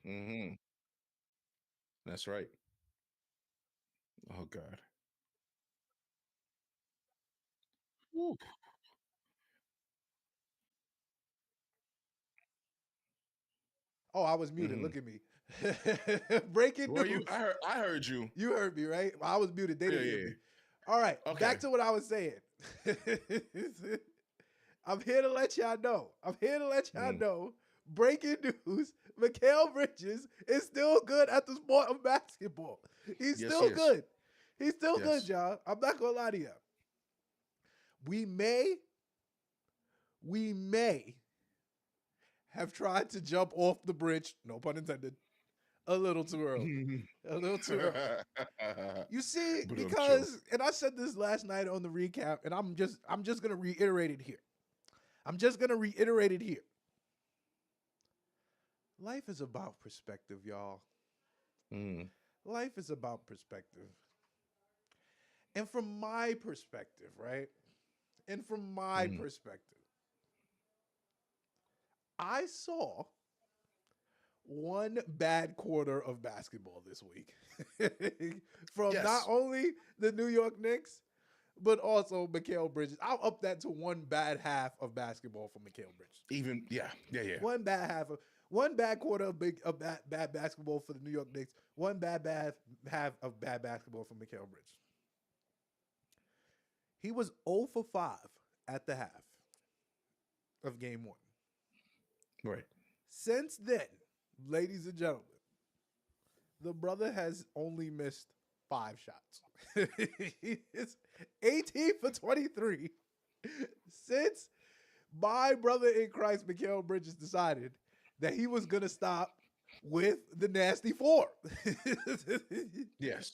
hmm That's right. Oh God. Woo. Oh, I was muted. hmm Look at me. Breaking Were you? news. I heard you. You heard me, right? I was muted. They didn't hear Yeah. me. All right, Okay. back to what I was saying. I'm here to let y'all know. Mm. Breaking news: Mikal Bridges is still good at the sport of basketball. He's Yes, still yes. good. He's still good, Yes. y'all. I'm not gonna lie to you. We may have tried to jump off the bridge, no pun intended, a little too early. A little too early. You see, But because and I said this last night on the recap, and I'm just gonna reiterate it here. Life is about perspective, y'all. mm. Life is about perspective. And from my perspective, right? And from my Mm. perspective, I saw one bad quarter of basketball this week from not Yes. only the New York Knicks, but also Mikal Bridges. I'll up that to one bad half of basketball from Mikal Bridges. Even yeah. One bad quarter of bad basketball for the New York Knicks. One bad half of bad basketball from Mikal Bridges. He was 0 for 5 at the half of game one. Right. Since then, ladies and gentlemen, the brother has only missed 5 shots. He is 18 for 23 since my brother in Christ, Mikal Bridges, decided that he was going to stop with the nasty 4. Yes.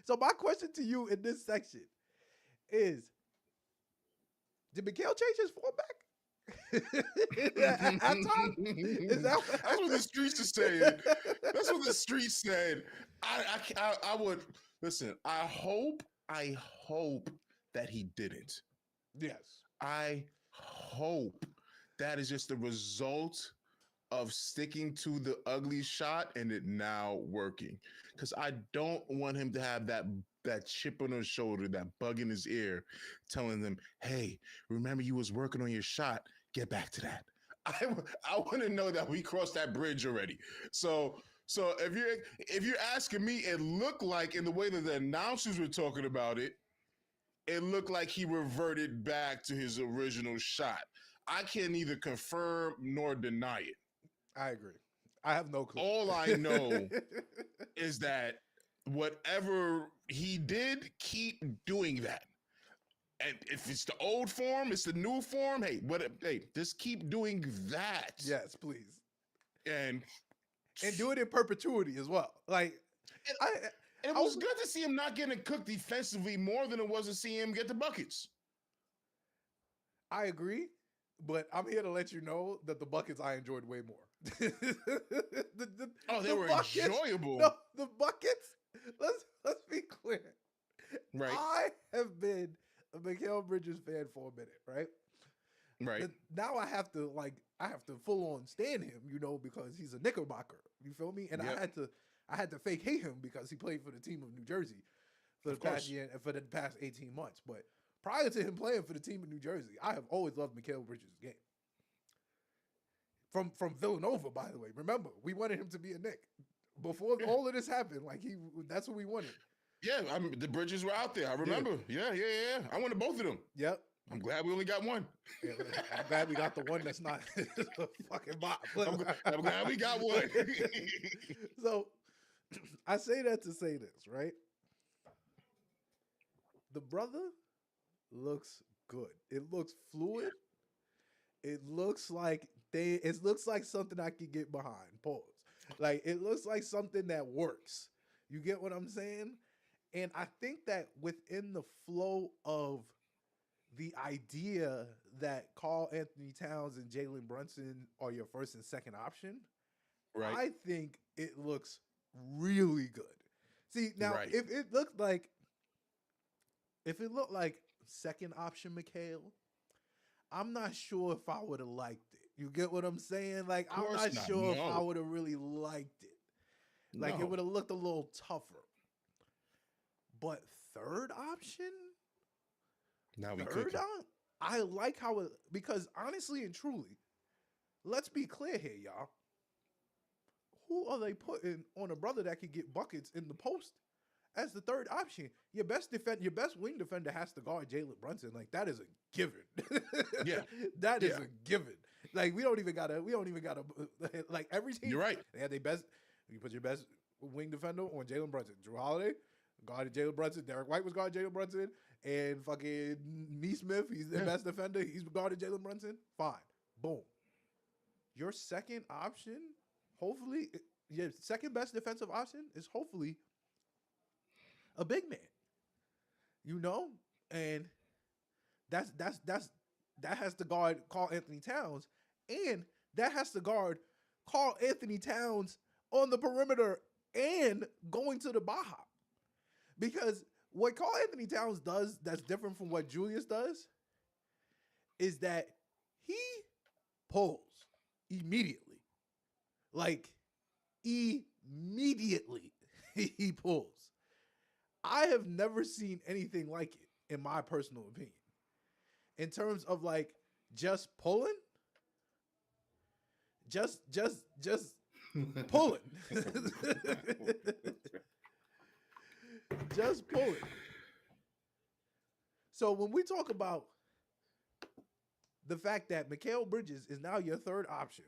So my question to you in this section is, did Mikal change his form back? At time? Is that what That's what the streets are saying. That's what the streets said. I would listen. I hope that he didn't. Yes. I hope that is just the result of sticking to the ugly shot and it now working. Because I don't want him to have that chip on his shoulder, that bug in his ear, telling them, "Hey, remember you was working on your shot. Get back to that." I want to know that we crossed that bridge already. So if you're asking me, it looked like in the way that the announcers were talking about it, it looked like he reverted back to his original shot. I can't neither confirm nor deny it. I agree. I have no clue. All I know is that whatever he did, keep doing that. And if it's the old form, it's the new form. Hey, just keep doing that. Yes, please. And Do it in perpetuity as well. Like it, I it I was good to see him not getting cooked defensively more than it was to see him get the buckets. I agree, but I'm here to let you know that the buckets I enjoyed way more. They the were buckets, enjoyable. No, the buckets. Let's be clear. Right. I have been a Mikal Bridges fan for a minute, right? Right. Now I have to full on stand him, because he's a Knickerbocker. You feel me? And Yep. I had to fake hate him because he played for the team of New Jersey for the Of course. past year, for the past 18 months. But Prior to him playing for the team in New Jersey, I have always loved Mikal Bridges' game. From Villanova, by the way. Remember, we wanted him to be a Knick. Before all of this happened, like that's what we wanted. Yeah, I mean, the Bridges were out there. I remember. Yeah. I wanted both of them. Yep. I'm glad we only got one. Yeah, I'm glad we got the one that's not a fucking bot. I'm glad we got one. So I say that to say this, right? The brother looks good. It looks fluid. It looks like something I could get behind. Pause. Like it looks like something that works. You get what I'm saying? And I think that within the flow of the idea that Karl Anthony Towns and Jalen Brunson are your first and second option, Right. I think it looks really good. See, now Right. if it looked like second option Mikal, I'm not sure if I would have liked it. You get what I'm saying? Like, I'm Course not not, sure if I no. would have really liked it. Like, No. it would have looked a little tougher. But third option? Now we Third cooking. option? I like how it, because honestly and truly, let's be clear here, y'all. Who are they putting on a brother that can get buckets in the post as the third option? Your best wing defender has to guard Jalen Brunson. Like, that is a given. Yeah. That is Yeah. a given. Like, we don't even gotta like every team. You're right. They had their best. You put your best wing defender on Jalen Brunson. Drew Holiday guarded Jalen Brunson. Derek White was guarding Jalen Brunson. And fucking Neesmith, he's the best defender. He's guarded Jalen Brunson. Fine. Boom. Your second option, hopefully, your second best defensive option is hopefully a big man. You know? And that has to guard Karl Anthony Towns. And that has to guard Karl Anthony Towns on the perimeter and going to the Baja. Because what Karl Anthony Towns does that's different from what Julius does is that he pulls immediately. Like, immediately he pulls. I have never seen anything like it, in my personal opinion. In terms of, like, just pulling. Just pulling. Just pulling. So when we talk about the fact that Mikal Bridges is now your third option,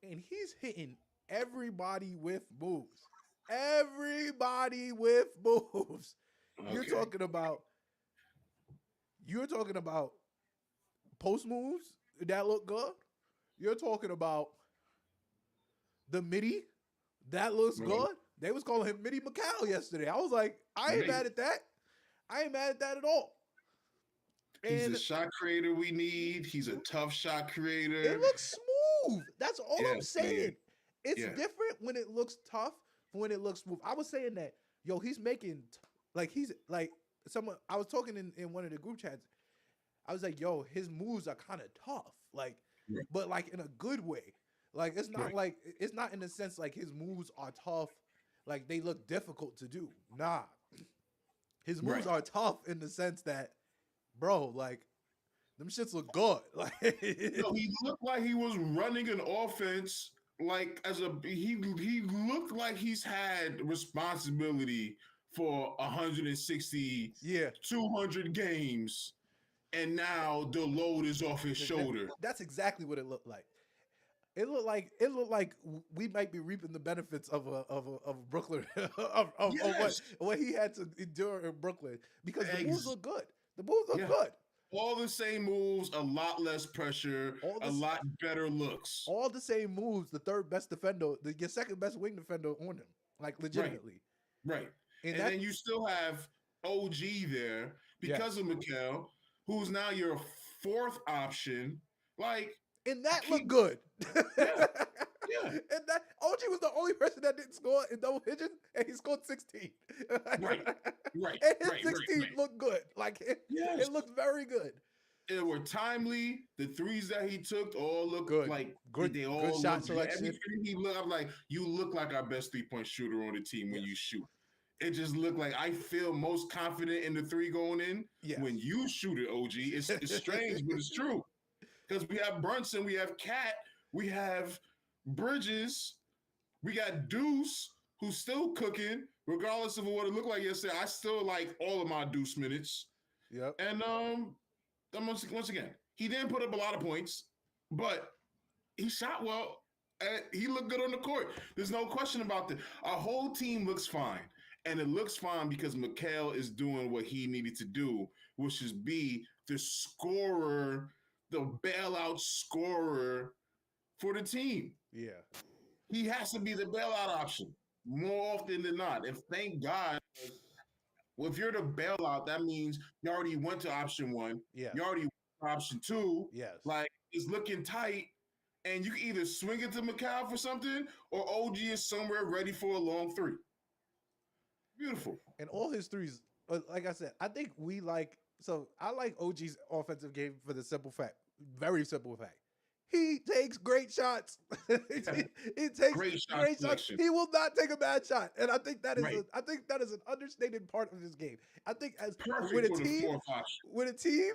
and he's hitting everybody with moves. Everybody with moves. Okay. You're talking about post moves that look good. You're talking about the midi that looks good. They was calling him Midi Mikal yesterday. I was like, I ain't mad at that. I ain't mad at that at all. He's the shot creator we need. He's a tough shot creator. It looks smooth. That's all I'm saying. Man. It's different when it looks tough from when it looks smooth. I was saying that, yo, he's making, someone, I was talking in one of the group chats. I was like, yo, his moves are kind of tough. Like, but like in a good way. Like, it's not like, it's not in the sense like his moves are tough. Like, they look difficult to do. Nah. His moves are tough in the sense that, bro, like, them shits look good. Like, he looked like he was running an offense. Like, he looked like he's had responsibility for 160, 200 games, and now the load is off his shoulder. That's exactly what it looked like. It looked like we might be reaping the benefits of Brooklyn of what he had to endure in Brooklyn, because the moves look good. The moves look good. All the same moves, a lot less pressure, a lot better looks. All the same moves. The third best defender, your second best wing defender on him, like legitimately. Right. And then you still have OG there because of Mikal, who's now your fourth option. Like. And that looked good. And that OG was the only person that didn't score in double digits, and he scored 16. Right. And his 16 looked good. Like, it looked very good. They were timely. The threes that he took all looked good. Like good. They all good shot selection. Everything he looked, I'm like, you look like our best 3-point shooter on the team when you shoot. it just looked like I feel most confident in the three going in when you shoot it, OG. It's strange, but it's true. Because we have Brunson, we have Cat, we have Bridges, we got Deuce, who's still cooking, regardless of what it looked like yesterday. I still like all of my Deuce minutes. Yep. And once again, he didn't put up a lot of points, but he shot well. And he looked good on the court. There's no question about that. Our whole team looks fine. And it looks fine because Mikal is doing what he needed to do, which is be the scorer, the bailout scorer for the team. Yeah. He has to be the bailout option more often than not. And thank God, well, if you're the bailout, that means you already went to option one. Yeah. You already went to option two. Yes. Like, it's looking tight. And you can either swing it to Mikal for something or OG is somewhere ready for a long three. Beautiful. And all his threes, like I said, I think I like OG's offensive game for the simple fact, very simple fact. He takes great shots. he takes great shots. He will not take a bad shot. And I think that is an understated part of his game. I think with a team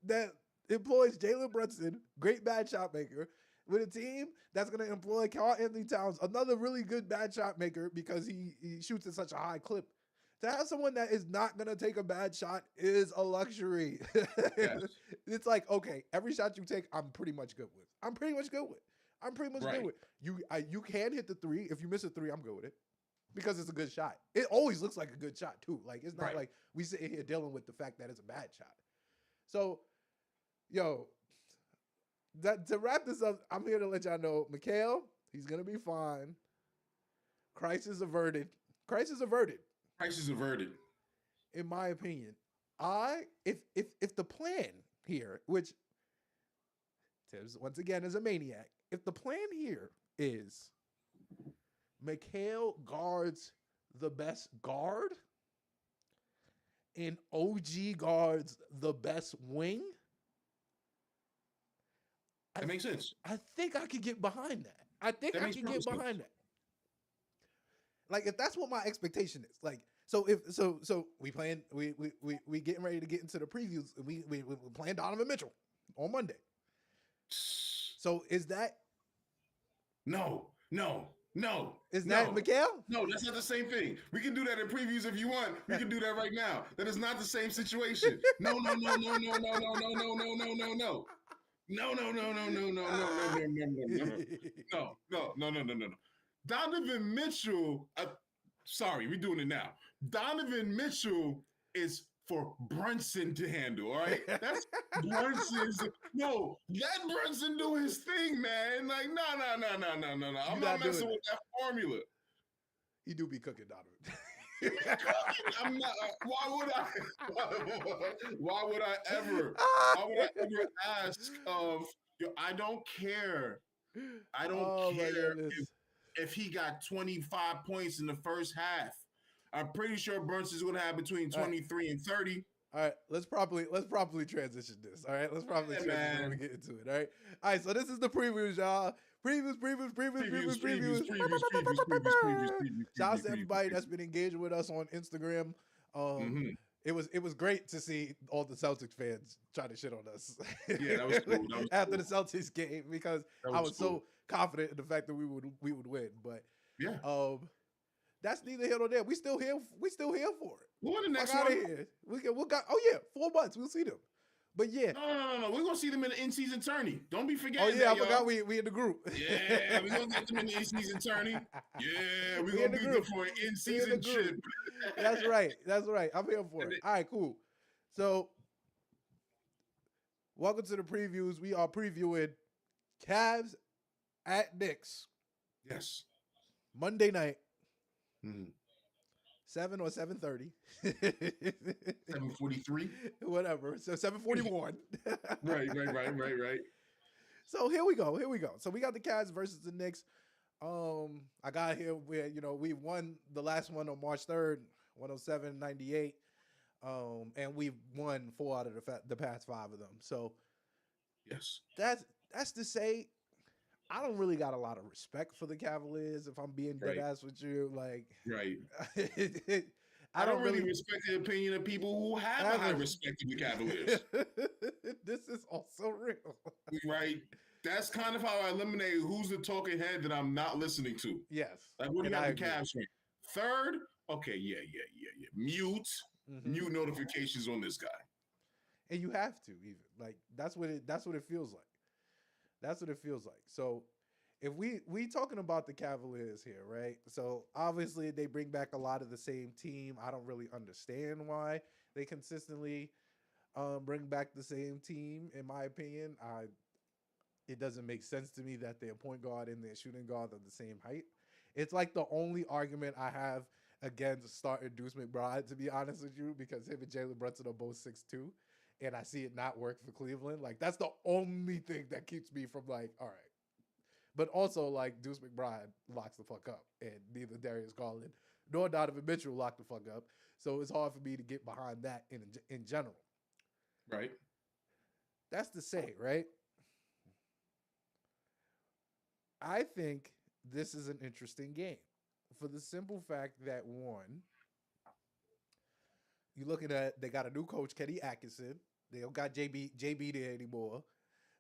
that employs Jalen Brunson, great bad shot maker, with a team that's going to employ Karl-Anthony Towns, another really good bad shot maker because he shoots at such a high clip. To have someone that is not going to take a bad shot is a luxury. Yes. It's like, okay, every shot you take, I'm pretty much good with. Good with. You can hit the three. If you miss a three, I'm good with it because it's a good shot. It always looks like a good shot too. Like, it's not like we sit here dealing with the fact that it's a bad shot. So, to wrap this up, I'm here to let y'all know, Mikal, he's going to be fine. Crisis averted. In my opinion. If the plan here, which Thibs, once again, is a maniac, if the plan here is Mikal guards the best guard and OG guards the best wing, that makes sense. I think I could get behind that. I can get behind that. Like, if that's what my expectation is, like, so we getting ready to get into the previews. We playing Donovan Mitchell on Monday. So is that no? Is that Mikal? No, that's not the same thing. We can do that in previews if you want. We can do that right now. That is not the same situation. No. Donovan Mitchell, sorry, we're doing it now. Donovan Mitchell is for Brunson to handle, all right? That's Brunson's. No, let Brunson do his thing, man. Like, no. I'm not messing with that formula. He do be cooking, Donovan. I'm not. Why would I ever ask of? I don't care. I don't care if he got 25 points in the first half. I'm pretty sure Brunson's going to have between 23 and 30. All right, let's properly transition this. All right, let's properly transition when we get into it. All right, so this is the previews, y'all. Previews. Shout out to everybody that's been engaging with us on Instagram. It was great to see all the Celtics fans trying to shit on us. Yeah, that was cool. After the Celtics game, because I was so confident in the fact that we would win. But yeah, that's neither here nor there. We still here for it. We'll win the next one. Out of here. We got 4 months. We'll see them. But yeah, no. We're gonna see them in the in-season tourney. Don't be forgetting. Oh yeah, I forgot we in the group. Yeah, we're gonna get them in the in-season tourney. Yeah, we're gonna beat them for an in-season trip. That's right. I'm here for it. All right, cool. So, welcome to the previews. We are previewing Cavs at Knicks. Yes. Monday night. 7 or 7:30. 7:43. Whatever. So 7:41. Right. So here we go. So we got the Cavs versus the Knicks. I got here where we won the last one on March 3rd, 107-98. And we've won 4 out of the past 5 of them. So yes, that's to say, I don't really got a lot of respect for the Cavaliers, if I'm being dead ass with you. Like, right. I don't really respect the opinion of people who have a high respect of the Cavaliers. This is also real. Right? That's kind of how I eliminate who's the talking head that I'm not listening to. Yes. Like, what do you got the Cavs rank? Third? Okay, yeah. Mute notifications on this guy. And you have to even. Like, that's what it feels like. That's what it feels like. So if we talking about the Cavaliers here, right? So obviously they bring back a lot of the same team. I don't really understand why they consistently bring back the same team. In my opinion, it doesn't make sense to me that their point guard and their shooting guard are the same height. It's like the only argument I have against starting Deuce McBride, to be honest with you, because him and Jalen Brunson are both 6'2", and I see it not work for Cleveland. Like, that's the only thing that keeps me from like, all right. But also, like, Deuce McBride locks the fuck up, and neither Darius Garland nor Donovan Mitchell lock the fuck up. So it's hard for me to get behind that in general. Right. That's to say, right? I think this is an interesting game for the simple fact that, one, you're looking at, they got a new coach, Kenny Atkinson. They don't got JB there anymore.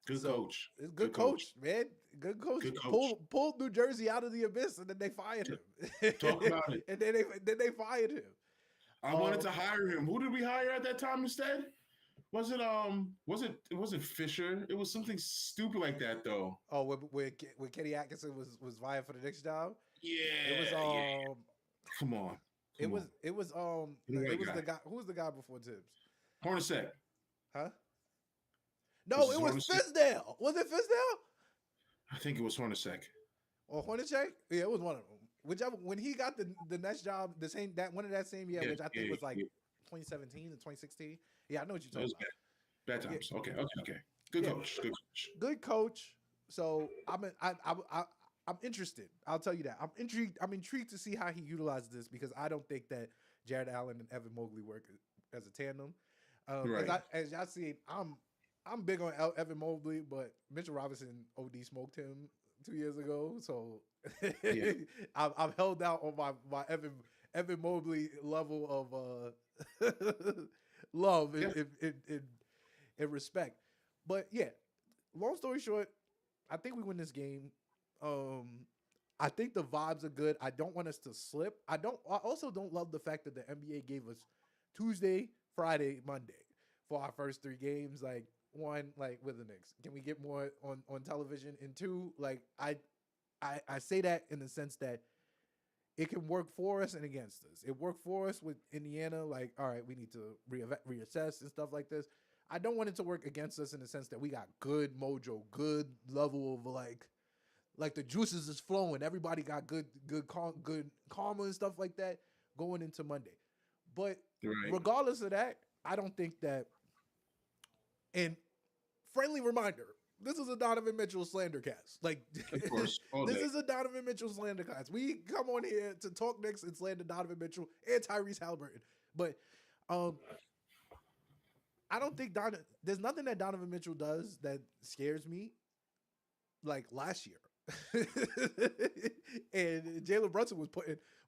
Good coach. It's good coach, man. Good coach. Pulled New Jersey out of the abyss, and then they fired him. Talk about it. And then they fired him. I wanted to hire him. Who did we hire at that time instead? It wasn't Fisher. It was something stupid like that though. Oh, when Kenny Atkinson was vying for the next job? Yeah. It was Come on. It was the guy. Who was the guy before Thibs? Hornacek. Huh? No, it was Fizdale. Was it Fizdale? I think it was Hornacek. Or Hornacek? Yeah, it was one of them. Whichever, when he got the next job, the same same year, which I think was like 2017 and 2016. Yeah, I know what you're talking about. Bad times. Yeah. Okay. Good coach. Good coach. So I'm interested. I'll tell you that. I'm intrigued. I'm intrigued to see how he utilizes this, because I don't think that Jared Allen and Evan Mobley work as a tandem. Right. As y'all see, I'm big on Evan Mobley, but Mitchell Robinson OD smoked him 2 years ago. So Yeah. I've held out on my Evan Mobley level of love and respect. But yeah, long story short, I think we win this game. I think the vibes are good. I don't want us to slip. I also don't love the fact that the NBA gave us Tuesday, Friday, Monday for our first 3 games. Like, one, like, with the Knicks, can we get more on television? And two, like, I say that in the sense that it can work for us and against us. It worked for us with Indiana. Like, all right, we need to reassess and stuff like this. I don't want it to work against us in the sense that we got good mojo, good level of like the juices is flowing. Everybody got good karma and stuff like that going into Monday. But regardless of that, I don't think that. And friendly reminder, this is a Donovan Mitchell slander cast. Like, of course, this is a Donovan Mitchell slander cast. We come on here to talk Knicks and slander Donovan Mitchell and Tyrese Halliburton. But I don't think there's nothing that Donovan Mitchell does that scares me like last year. And Jalen Brunson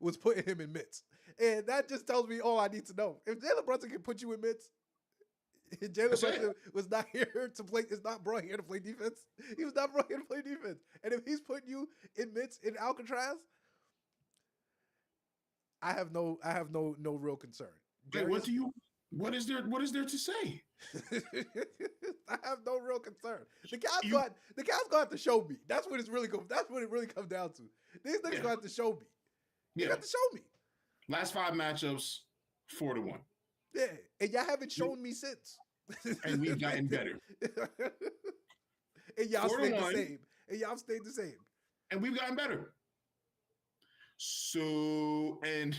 was putting him in mitts. And that just tells me all I need to know. If Jalen Brunson can put you in mitts, Jalen Brunson was not here to play. Is not brought here to play defense. He was not brought here to play defense. And if he's putting you in mitts in Alcatraz, I have no real concern. Wait, what is there to say? I have no real concern. The Cavs got to show me. That's what it really comes down to. These niggas got to show me. You got to show me. Last 5 matchups, 4-1. Yeah, and y'all haven't shown me since. And we've gotten better. And y'all stayed the same. And we've gotten better. So, and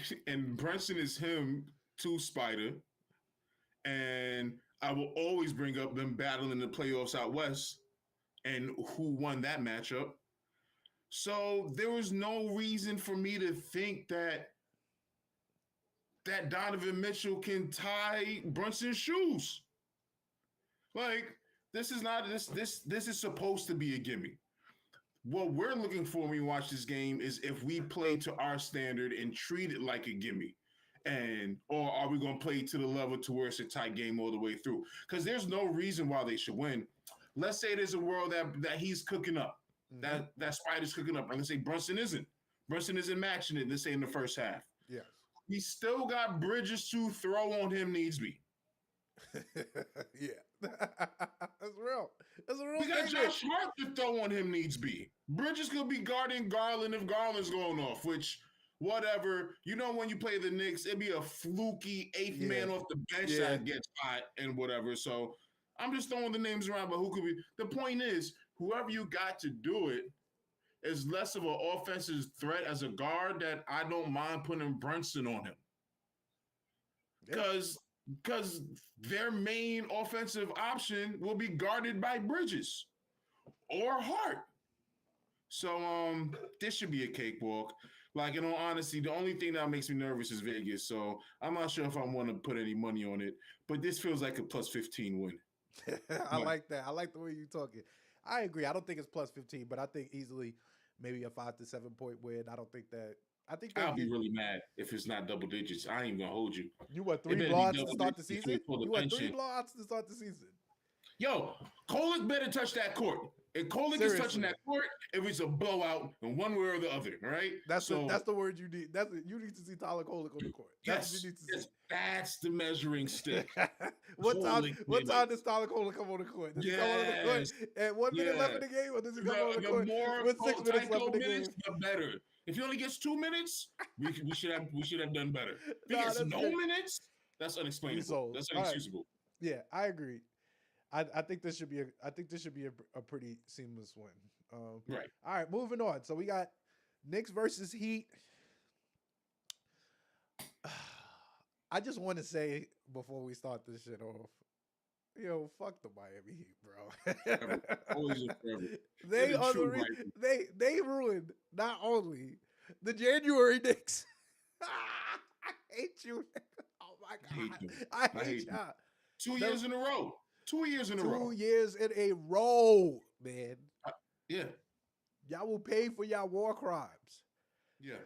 Brunson is him to Spider. And I will always bring up them battling in the playoffs out west and who won that matchup. So there was no reason for me to think that Donovan Mitchell can tie Brunson's shoes. Like, this is supposed to be a gimme. What we're looking for when we watch this game is if we play to our standard and treat it like a gimme. or are we going to play to the level to where it's a tight game all the way through? Because there's no reason why they should win. Let's say there's a world that he's cooking up, that Spider's cooking up. Like, let's say Brunson isn't matching it. Let's say in the first half. Yes. He still got Bridges to throw on him needs be. Yeah. That's real. That's a real We got statement. Josh Hart to throw on him needs be. Bridges could be guarding Garland if Garland's going off, which whatever. You know, when you play the Knicks, it'd be a fluky eighth man off the bench that gets hot and whatever. So I'm just throwing the names around, but who could be? The point is, whoever you got to do it is less of an offensive threat as a guard that I don't mind putting Brunson on him. Because their main offensive option will be guarded by Bridges or Hart. So this should be a cakewalk. Like, in all honesty, the only thing that makes me nervous is Vegas. So I'm not sure if I want to put any money on it, but this feels like a plus 15 win. I like that. I like the way you're talking. I agree. I don't think it's plus 15, but I think easily maybe a 5 to 7 point win. I don't think that. I think I'll be really mad if it's not double digits. I ain't even gonna hold you. You want 3 blowouts to start the season? You want 3 blowouts to start the season? Yo, Kolek better touch that court. If Kolek is touching that court, if it's a blowout in one way or the other, all right? That's the word you need. You need to see Tyler Kolek on the court. That's what you need to see. That's the measuring stick. What time does Tyler Kolek come on the court? Does he come on the court at 1 minute left in the game, or does he come on the court with 6 minutes left in the game? The better. If he only gets 2 minutes, we should have done better. If he gets no minutes, that's unexplainable. That's inexcusable. Right. Yeah, I agree. I think this should be a pretty seamless win. Right. All right, moving on. So we got Knicks versus Heat. I just want to say before we start this shit off, yo, fuck the Miami Heat, bro. Always and forever. They ruined not only the January Knicks. I hate you. Oh my god, I hate y'all. 2 years in a row. 2 years in a row. 2 years in a row, man. Yeah. Y'all will pay for y'all war crimes. Yeah.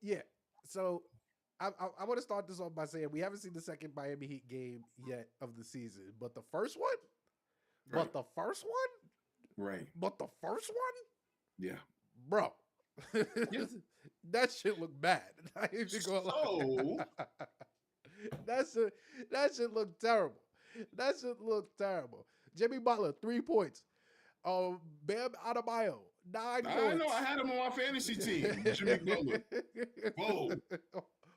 Yeah. So I want to start this off by saying we haven't seen the second Miami Heat game yet of the season, but the first one, Right. Yeah. bro, that shit looked bad. I ain't even gonna lie. That shit looked terrible. That shit looked terrible. Jimmy Butler, 3 points. Bam Adebayo, 9 points. I know. I had him on my fantasy team. Jimmy Butler. Whoa.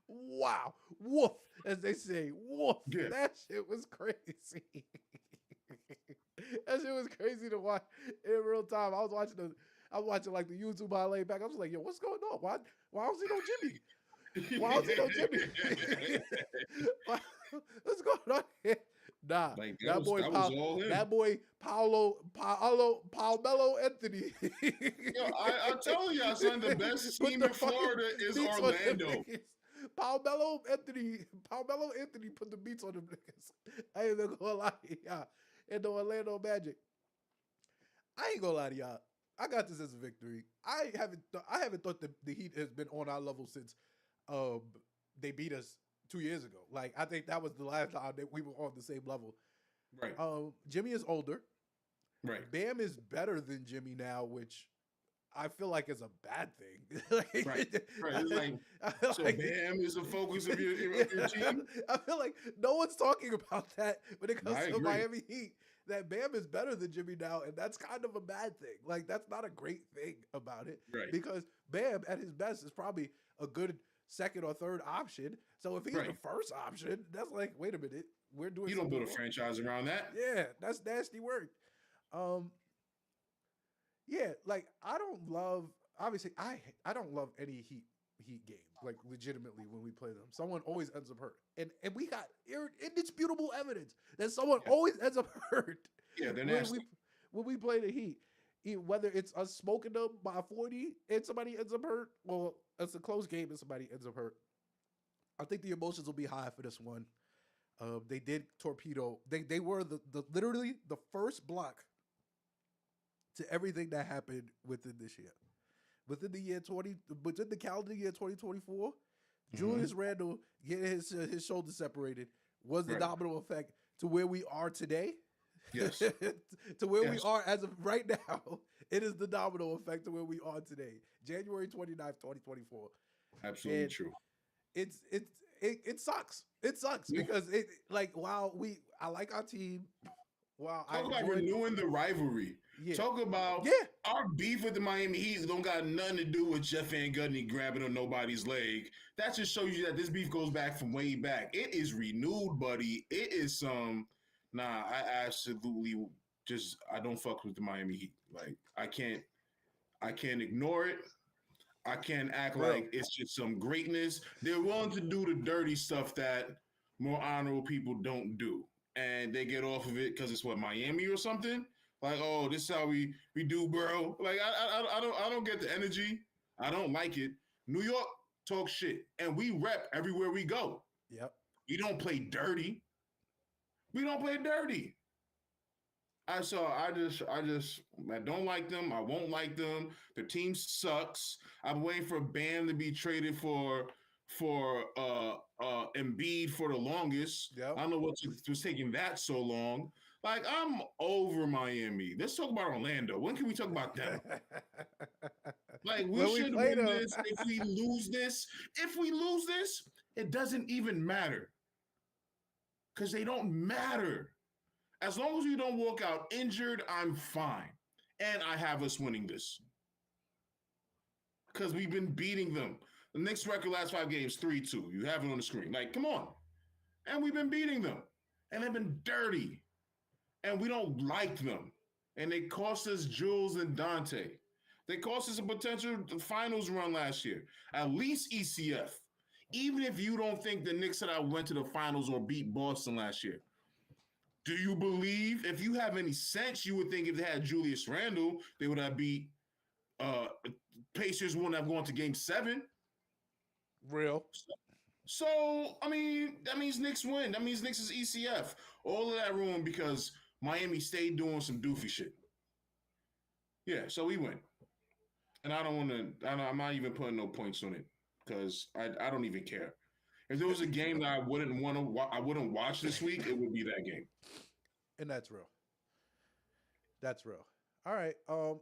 Wow. Woof, as they say. Woof. Yeah. That shit was crazy. That shit was crazy to watch in real time. I was watching like the YouTube highlight back. I was like, yo, what's going on? Why don't see no Jimmy? Why don't see no Jimmy? What's going on here? Nah, Like, that boy Paolo Anthony. Yo, I'm telling y'all, son, the best team in Florida is Orlando. Paolo Anthony put the beats on them niggas. I ain't even gonna lie to y'all. And the Orlando Magic. I ain't gonna lie to y'all. I got this as a victory. I haven't thought the Heat has been on our level since they beat us 2 years ago. Like, I think that was the last time that we were on the same level. Right. Jimmy is older. Right. Bam is better than Jimmy now, which I feel like is a bad thing. Like, Right. It's like, Bam is the focus of your team. I feel like no one's talking about that when it comes I to agree. Miami Heat. That Bam is better than Jimmy now, and that's kind of a bad thing. Like, that's not a great thing about it. Right. Because Bam, at his best, is probably a good second or third option. So if he's the first option, that's like, wait a minute, we're doing. You don't build a wrong. franchise around that. Yeah, that's nasty work. Yeah, like I don't love any Heat game, like legitimately when we play them. Someone always ends up hurt. And we got indisputable evidence that someone always ends up hurt. Yeah, they're nasty. When we play the Heat, whether it's us smoking them by 40 and somebody ends up hurt, or it's a close game and somebody ends up hurt. I think the emotions will be high for this one. They did torpedo. They were the literally the first block to everything that happened within this year. Within the calendar year 2024, Julius Randle getting his shoulder separated was the Right. domino effect to where we are today. Yes. To where we Yes. are as of right now. It is the domino effect to where we are today. January 29th, 2024. Absolutely And true. It sucks. It sucks Yeah. because I like our team. While I Talk about enjoyed, renewing the rivalry. Yeah. Talk about Yeah. our beef with the Miami Heat don't got nothing to do with Jeff Van Gundy grabbing on nobody's leg. That just shows you that this beef goes back from way back. It is renewed, buddy. It is I absolutely I don't fuck with the Miami Heat. Like I can't ignore it. I can't act Bro. like it's just some greatness. They're willing to do the dirty stuff that more honorable people don't do. And they get off of it because it's what, Miami or something? Like, oh, this is how we do, bro. Like, I don't get the energy. I don't like it. New York talk shit, and we rep everywhere we go. Yep. We don't play dirty. We don't play dirty. I don't like them. I won't like them. The team sucks. I'm waiting for Bam to be traded for Embiid for the longest. Yep. I don't know what was taking that so long. Like, I'm over Miami. Let's talk about Orlando. When can we talk about them? Like, we should win this. If we lose this, it doesn't even matter. Because they don't matter. As long as we don't walk out injured, I'm fine. And I have us winning this. Because we've been beating them. The Knicks record last 5 games, 3-2. You have it on the screen. Like, come on. And we've been beating them. And they've been dirty. And we don't like them. And they cost us Jules and Dante. They cost us a potential finals run last year. At least ECF. Even if you don't think the Knicks that I went to the finals or beat Boston last year. Do you believe, if you have any sense, you would think if they had Julius Randle, they would have beat Pacers wouldn't have gone to game 7. Real. So, I mean, that means Knicks win. That means Knicks is ECF. All of that ruined because Miami stayed doing some doofy shit. Yeah, so we win. And I'm not even putting no points on it because I don't even care. If there was a game that I wouldn't watch this week, it would be that game. And that's real. That's real. All right.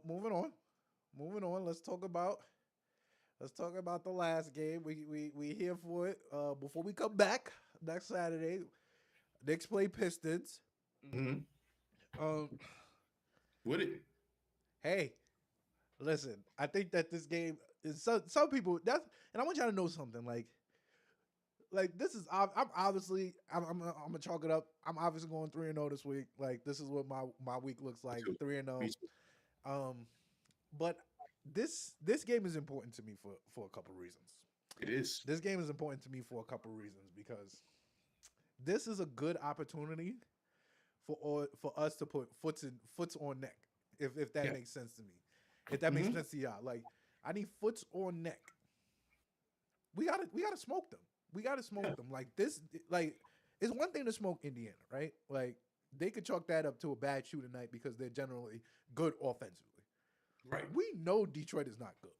Moving on. Let's talk about the last game. We here for it. Before we come back next Saturday, Knicks play Pistons. Mm-hmm. Would it? Hey, listen. I think that this game is some people. And I want y'all to know something. Like this is, I'm gonna chalk it up. I'm obviously going 3-0 this week. Like this is what my week looks like, 3-0. But this game is important to me for a couple reasons. It is. This game is important to me for a couple reasons because this is a good opportunity for us to put foots on neck. If that makes sense to me. If that makes sense to y'all. Like I need foots on neck. We gotta smoke them. We got to smoke them. Like this, like it's one thing to smoke Indiana, right? Like they could chalk that up to a bad shooting night because they're generally good offensively. Right. We know Detroit is not good.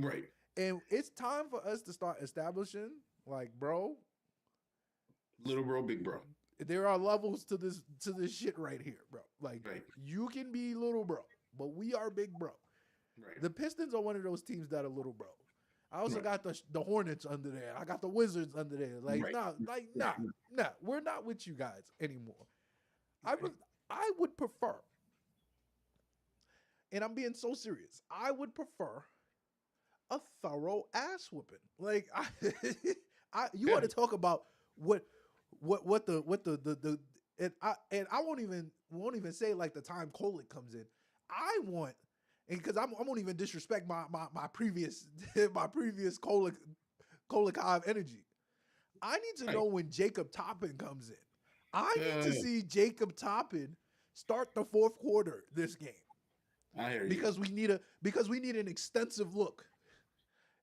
Right. And it's time for us to start establishing, like, bro, little bro, big bro. There are levels to this shit right here, bro. Like you can be little bro, but we are big bro. Right. The Pistons are one of those teams that are little bro. I also got the Hornets under there. I got the Wizards under there. Like, nah. We're not with you guys anymore. I would prefer, and I'm being so serious, I would prefer a thorough ass whooping. Like, you want to talk about what the and I won't even say like the time Kolek comes in. I want. And because I won't even disrespect my previous Kolek Hive energy. I need to know when Jacob Toppin comes in. I need to see Jacob Toppin start the fourth quarter this game. I hear you. Because we need an extensive look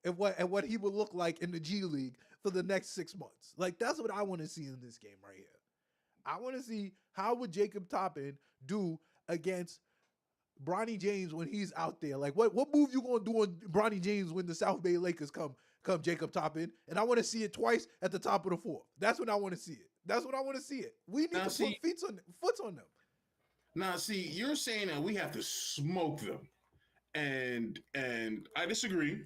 at what he would look like in the G League for the next 6 months. Like that's what I want to see in this game right here. I want to see how would Jacob Toppin do against Bronny James when he's out there. Like what move you gonna do on Bronny James when the South Bay Lakers come come Jacob Toppin, and I want to see it twice at the top of the fourth. That's when I want to see it. That's when I want to see it. We need to put foot on them. Now, see, you're saying that we have to smoke them, and I disagree.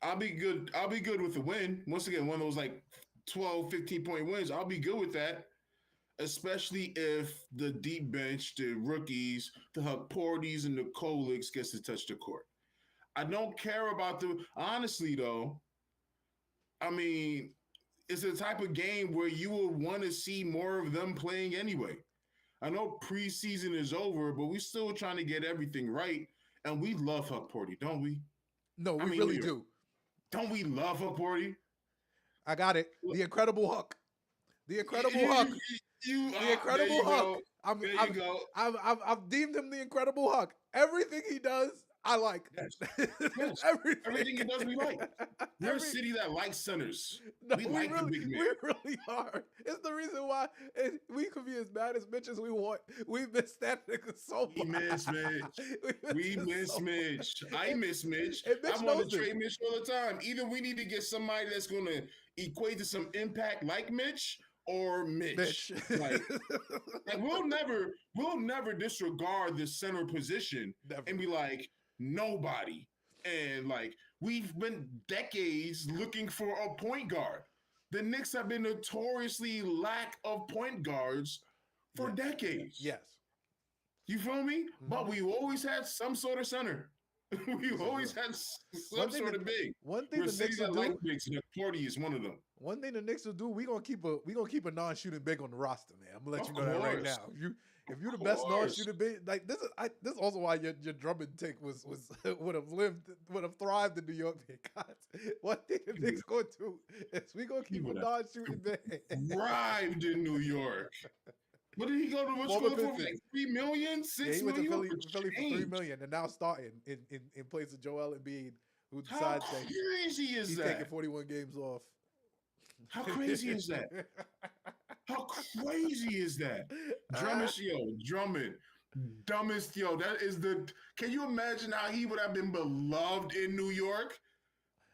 I'll be good. I'll be good with the win. Once again, one of those like 12, 15-point wins. I'll be good with that, especially if the deep bench, the rookies, the Porties, and the Knicks gets to touch the court. I don't care about honestly, though, I mean, it's a type of game where you will want to see more of them playing anyway. I know preseason is over, but we're still trying to get everything right. And we love Huck Porty, don't we? No, we really do. Don't we love Huck Porty? I got it. The Incredible Huck. The Incredible Huck. The Incredible Huck. I've deemed him the Incredible Huck. Everything he does, I like. Yes. Everything he does, we like. We're a city that likes centers. No, we like the big man. We really are. It's the reason why we could be as mad as Mitch as we want. We miss that nigga so much. We miss Mitch. I miss Mitch. I want to trade Mitch all the time. Either we need to get somebody that's going to equate to some impact like Mitch, or Mitch. Like we'll never disregard the center position and be like, nobody. And like, we've been decades looking for a point guard. The Knicks have been notoriously lack of point guards for decades. Yes. You feel me? Mm-hmm. But we've always had some sort of center. We've always had some sort of big. One thing the Knicks will do, like bigs, and Porty is one of them. One thing the Knicks will do, we gonna keep a non-shooting big on the roster, man. I'm gonna let you know that right now. If you're the best non-shooting big, like this is also why your Drummond take would have thrived in New York, because one thing the Knicks gonna do is we gonna keep a non-shooting big. Thrived in New York. What did he go to school for? Like $3 million, $6 million? He went to Philly for $3 million, and now starting in place of Joel Embiid, who decides that he's taking 41 games off. How crazy is that? How crazy is that? Drummond, dumbest that is can you imagine how he would have been beloved in New York?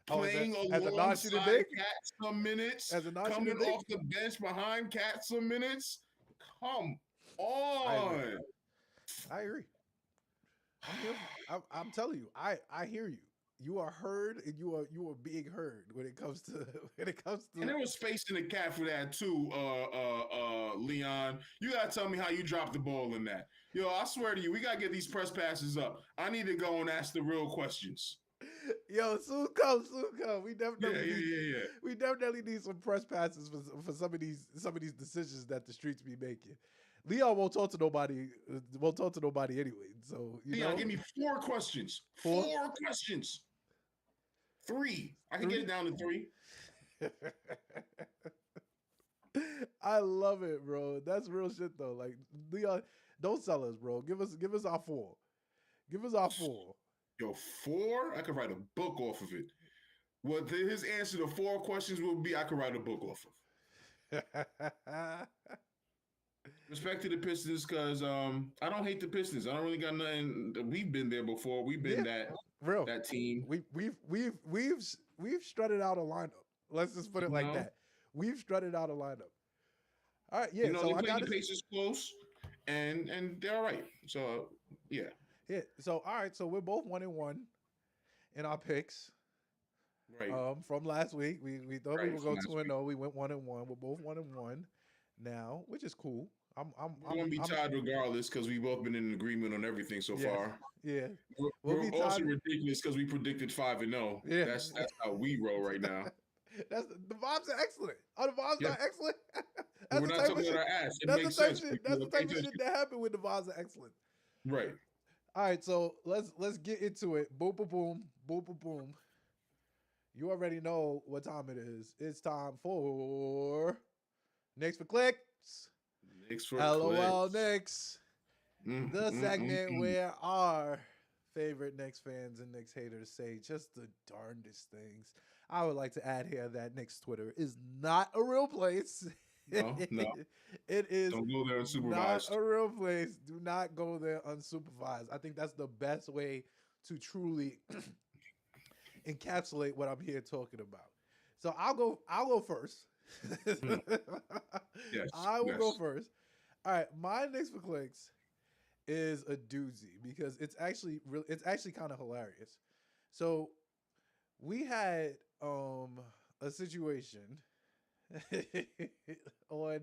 Playing alongside Cat some minutes, coming off the bench behind Cat some minutes. Come on. I agree. I'm telling you, I hear you. You are heard, and you are being heard when it comes to. And there was space in the Cat for that too, Leon. You gotta tell me how you dropped the ball in that. Yo, I swear to you, we gotta get these press passes up. I need to go and ask the real questions. Yo, soon come. We definitely we definitely need some press passes for some of these decisions that the streets be making. Leon won't talk to nobody. Won't talk to nobody anyway. So Leon, give me 4 questions. 4 questions. 3. I can get it down to 3. I love it, bro. That's real shit though. Like, Leon, don't sell us, bro. Give us our 4. Give us our 4. Yo, 4? I could write a book off of it. What his answer to 4 questions will be, I could write a book off of. Respect to the Pistons, because I don't hate the Pistons. I don't really got nothing. We've been there before. We've been that team. We've strutted out a lineup. Let's just put it like that. We've strutted out a lineup. All right, yeah. So they played the Pacers close, and they're all right. So yeah. Yeah. So all right. So we're both 1-1 in our picks. Right. From last week, we thought we would go 2-0. We went 1-1. We're both 1-1 now, which is cool. I'm gonna be tied regardless, because we've both been in agreement on everything so far. Yeah. We're also ridiculous because we predicted 5-0. Yeah. That's how we roll right now. The vibes are excellent. Are the vibes not excellent? We're not talking about our ass. It makes sense. That's the type of shit that happen when the vibes are excellent. Right. All right, so let's get into it. Boom, boom, boom, boom, boom, boom. You already know what time it is. It's time for Knicks for Clicks. Knicks for LOL Knicks. The segment where our favorite Knicks fans and Knicks haters say just the darndest things. I would like to add here that Knicks Twitter is not a real place. No. It is. Don't go there unsupervised. Not a real place. Do not go there unsupervised. I think that's the best way to truly encapsulate what I'm here talking about. So I'll go first. Yes, I will go yes. first. All right, my Knicks for clicks is a doozy because it's actually kind of hilarious. So we had a situation on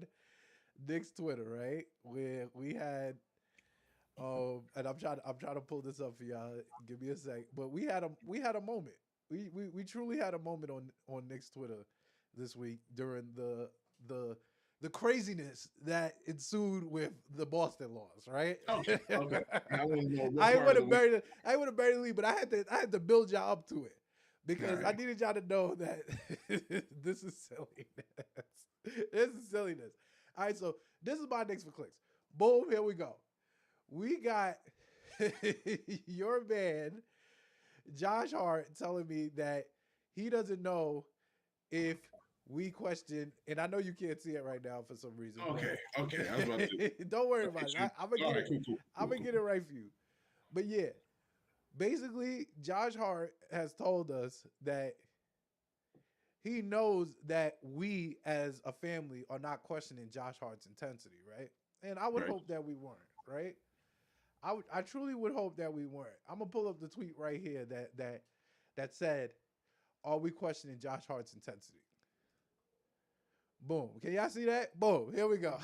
Nick's Twitter, right? Where we had and I'm trying to pull this up for y'all. Give me a sec. But we had a moment. We truly had a moment on Nick's Twitter this week during the craziness that ensued with the Boston loss, right? Okay, okay. I want to know what I part would of have the week. buried it. I would have buried the lead, but I had to build y'all up to it because I Alright. needed y'all to know that this is silliness. This is silliness. All right, so this is my Knicks for clicks. Boom, here we go. We got your man Josh Hart telling me that he doesn't know if we question, and I know you can't see it right now for some reason. Okay, okay. I was about to. Don't worry Okay, about it. shoot. I'm gonna All get right, it. cool, cool, I'm cool, gonna get it right for you. But yeah, basically, Josh Hart has told us that he knows that we as a family are not questioning Josh Hart's intensity, right? And I would Right. hope that we weren't, right? I truly would hope that we weren't. I'm gonna pull up the tweet right here that said, "Are we questioning Josh Hart's intensity?" Boom. Can y'all see that? Boom. Here we go.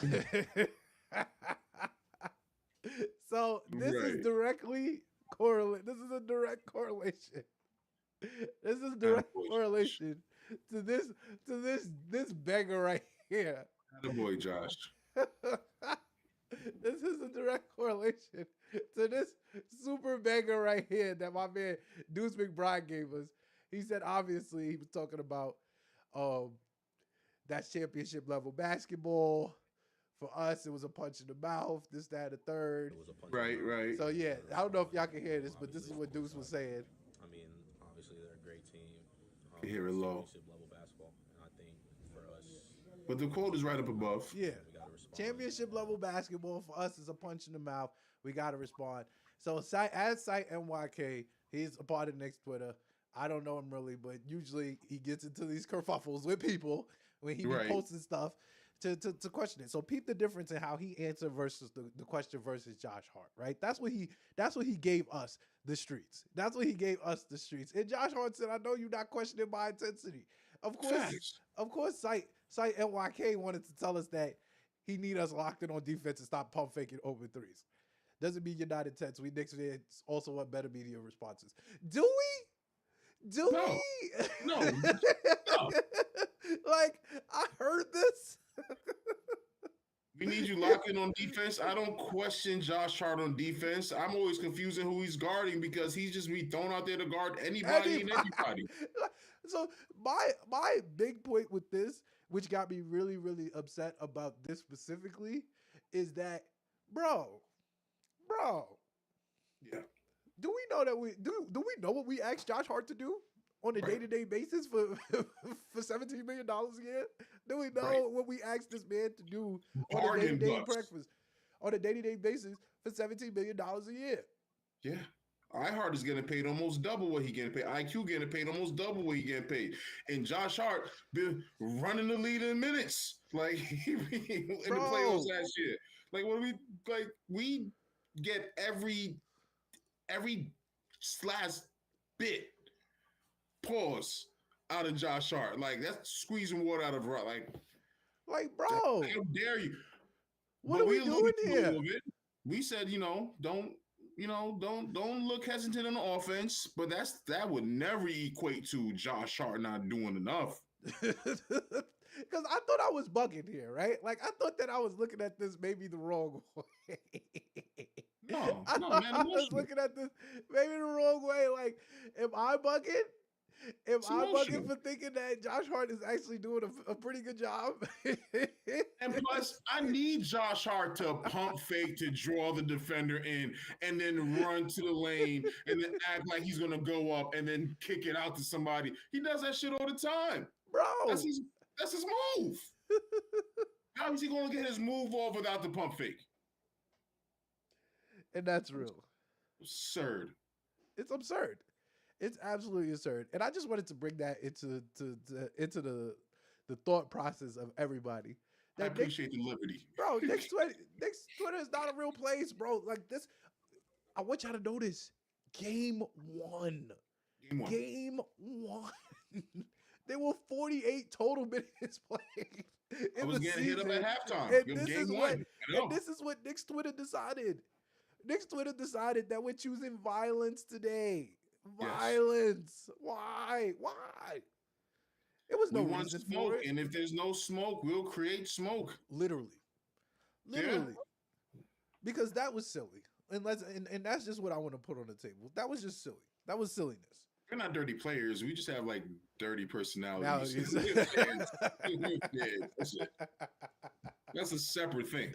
So this is Right. directly correlate. This is a direct correlation. This is direct Attaboy, correlation to this beggar right here. Attaboy, Josh. This is a direct correlation to this super beggar right here that my man Deuce McBride gave us. He said obviously he was talking about that's championship level basketball. For us, it was a punch in the mouth, this, that, the third. Right, right. So yeah, I don't know if y'all can hear this, but this is what Deuce was saying. I mean, obviously they're a great team. You hear it low. Championship level basketball, and I think for us, But the quote is right up above. Yeah. we got to respond. Championship level basketball for us is a punch in the mouth. We got to respond. So as Site NYK, he's a part of Nick's Twitter. I don't know him really, but usually he gets into these kerfuffles with people when he be Right. posting stuff to question it. So peep the difference in how he answered versus the question versus Josh Hart, right? That's what he gave us the streets. That's what he gave us the streets. And Josh Hart said, "I know you're not questioning my intensity." Of Facts. course, Site NYK wanted to tell us that he need us locked in on defense and stop pump faking open threes. Doesn't mean you're not intense. We Knicks fans also want better media responses. Do we? Do No. we? No. No. Like, I heard this. We need you locked in on defense. I don't question Josh Hart on defense. I'm always confusing who he's guarding because he's just be thrown out there to guard anybody and everybody. So my big point with this, which got me really, really upset about this specifically, is that, bro, Yeah. do we know that we know what we asked Josh Hart to do on a Right. day-to-day basis for for $17 million a year? Do we know Right. what we asked this man to do on a Bargain day-to-day bucks. breakfast on a day-to-day basis for $17 million a year? Yeah. iHeart is getting paid almost double what he getting paid. IQ getting paid almost double what he getting paid. And Josh Hart been running the lead in minutes. Like in the playoffs last year. Like what we like we get every last bit pause out of Josh Hart. Like that's squeezing water out of rock. Like bro, how dare you? what But are we alluded doing to a here? little bit. We said, don't look hesitant on the offense, but that would never equate to Josh Hart not doing enough. Because I thought I was bugging here, right? Like I thought that I was looking at this maybe the wrong way. No, I no, thought man, I was emotional. looking at this maybe the wrong way. Like, am I bugging? Am It's I bugging emotional. for thinking that Josh Hart is actually doing a pretty good job? And plus, I need Josh Hart to pump fake to draw the defender in and then run to the lane and then act like he's gonna go up and then kick it out to somebody. He does that shit all the time. Bro, That's his move. How is he gonna get his move off without the pump fake? and that's real. Absurd. It's absurd. It's absolutely absurd. And I just wanted to bring that into the thought process of everybody. I That Nick, appreciate the liberty. bro, Nick's Twitter is not a real place, bro. Like this, I want y'all to know this. Game one. Game one. Game one. There were 48 total minutes played. I was getting hit up at halftime. And It was this game is one. what I know. and this is what Nick's Twitter decided. Nick's Twitter decided that we're choosing violence today. Yes. Violence. Why? Why? It was no We want reason smoke, for it. and if there's no smoke, we'll create smoke. Literally. Yeah. Literally. Because that was silly. And that's just what I want to put on the table. That was just silly. That was silliness. We're not dirty players. We just have like dirty personalities. Nowadays. Yeah, that's it. That's a separate thing.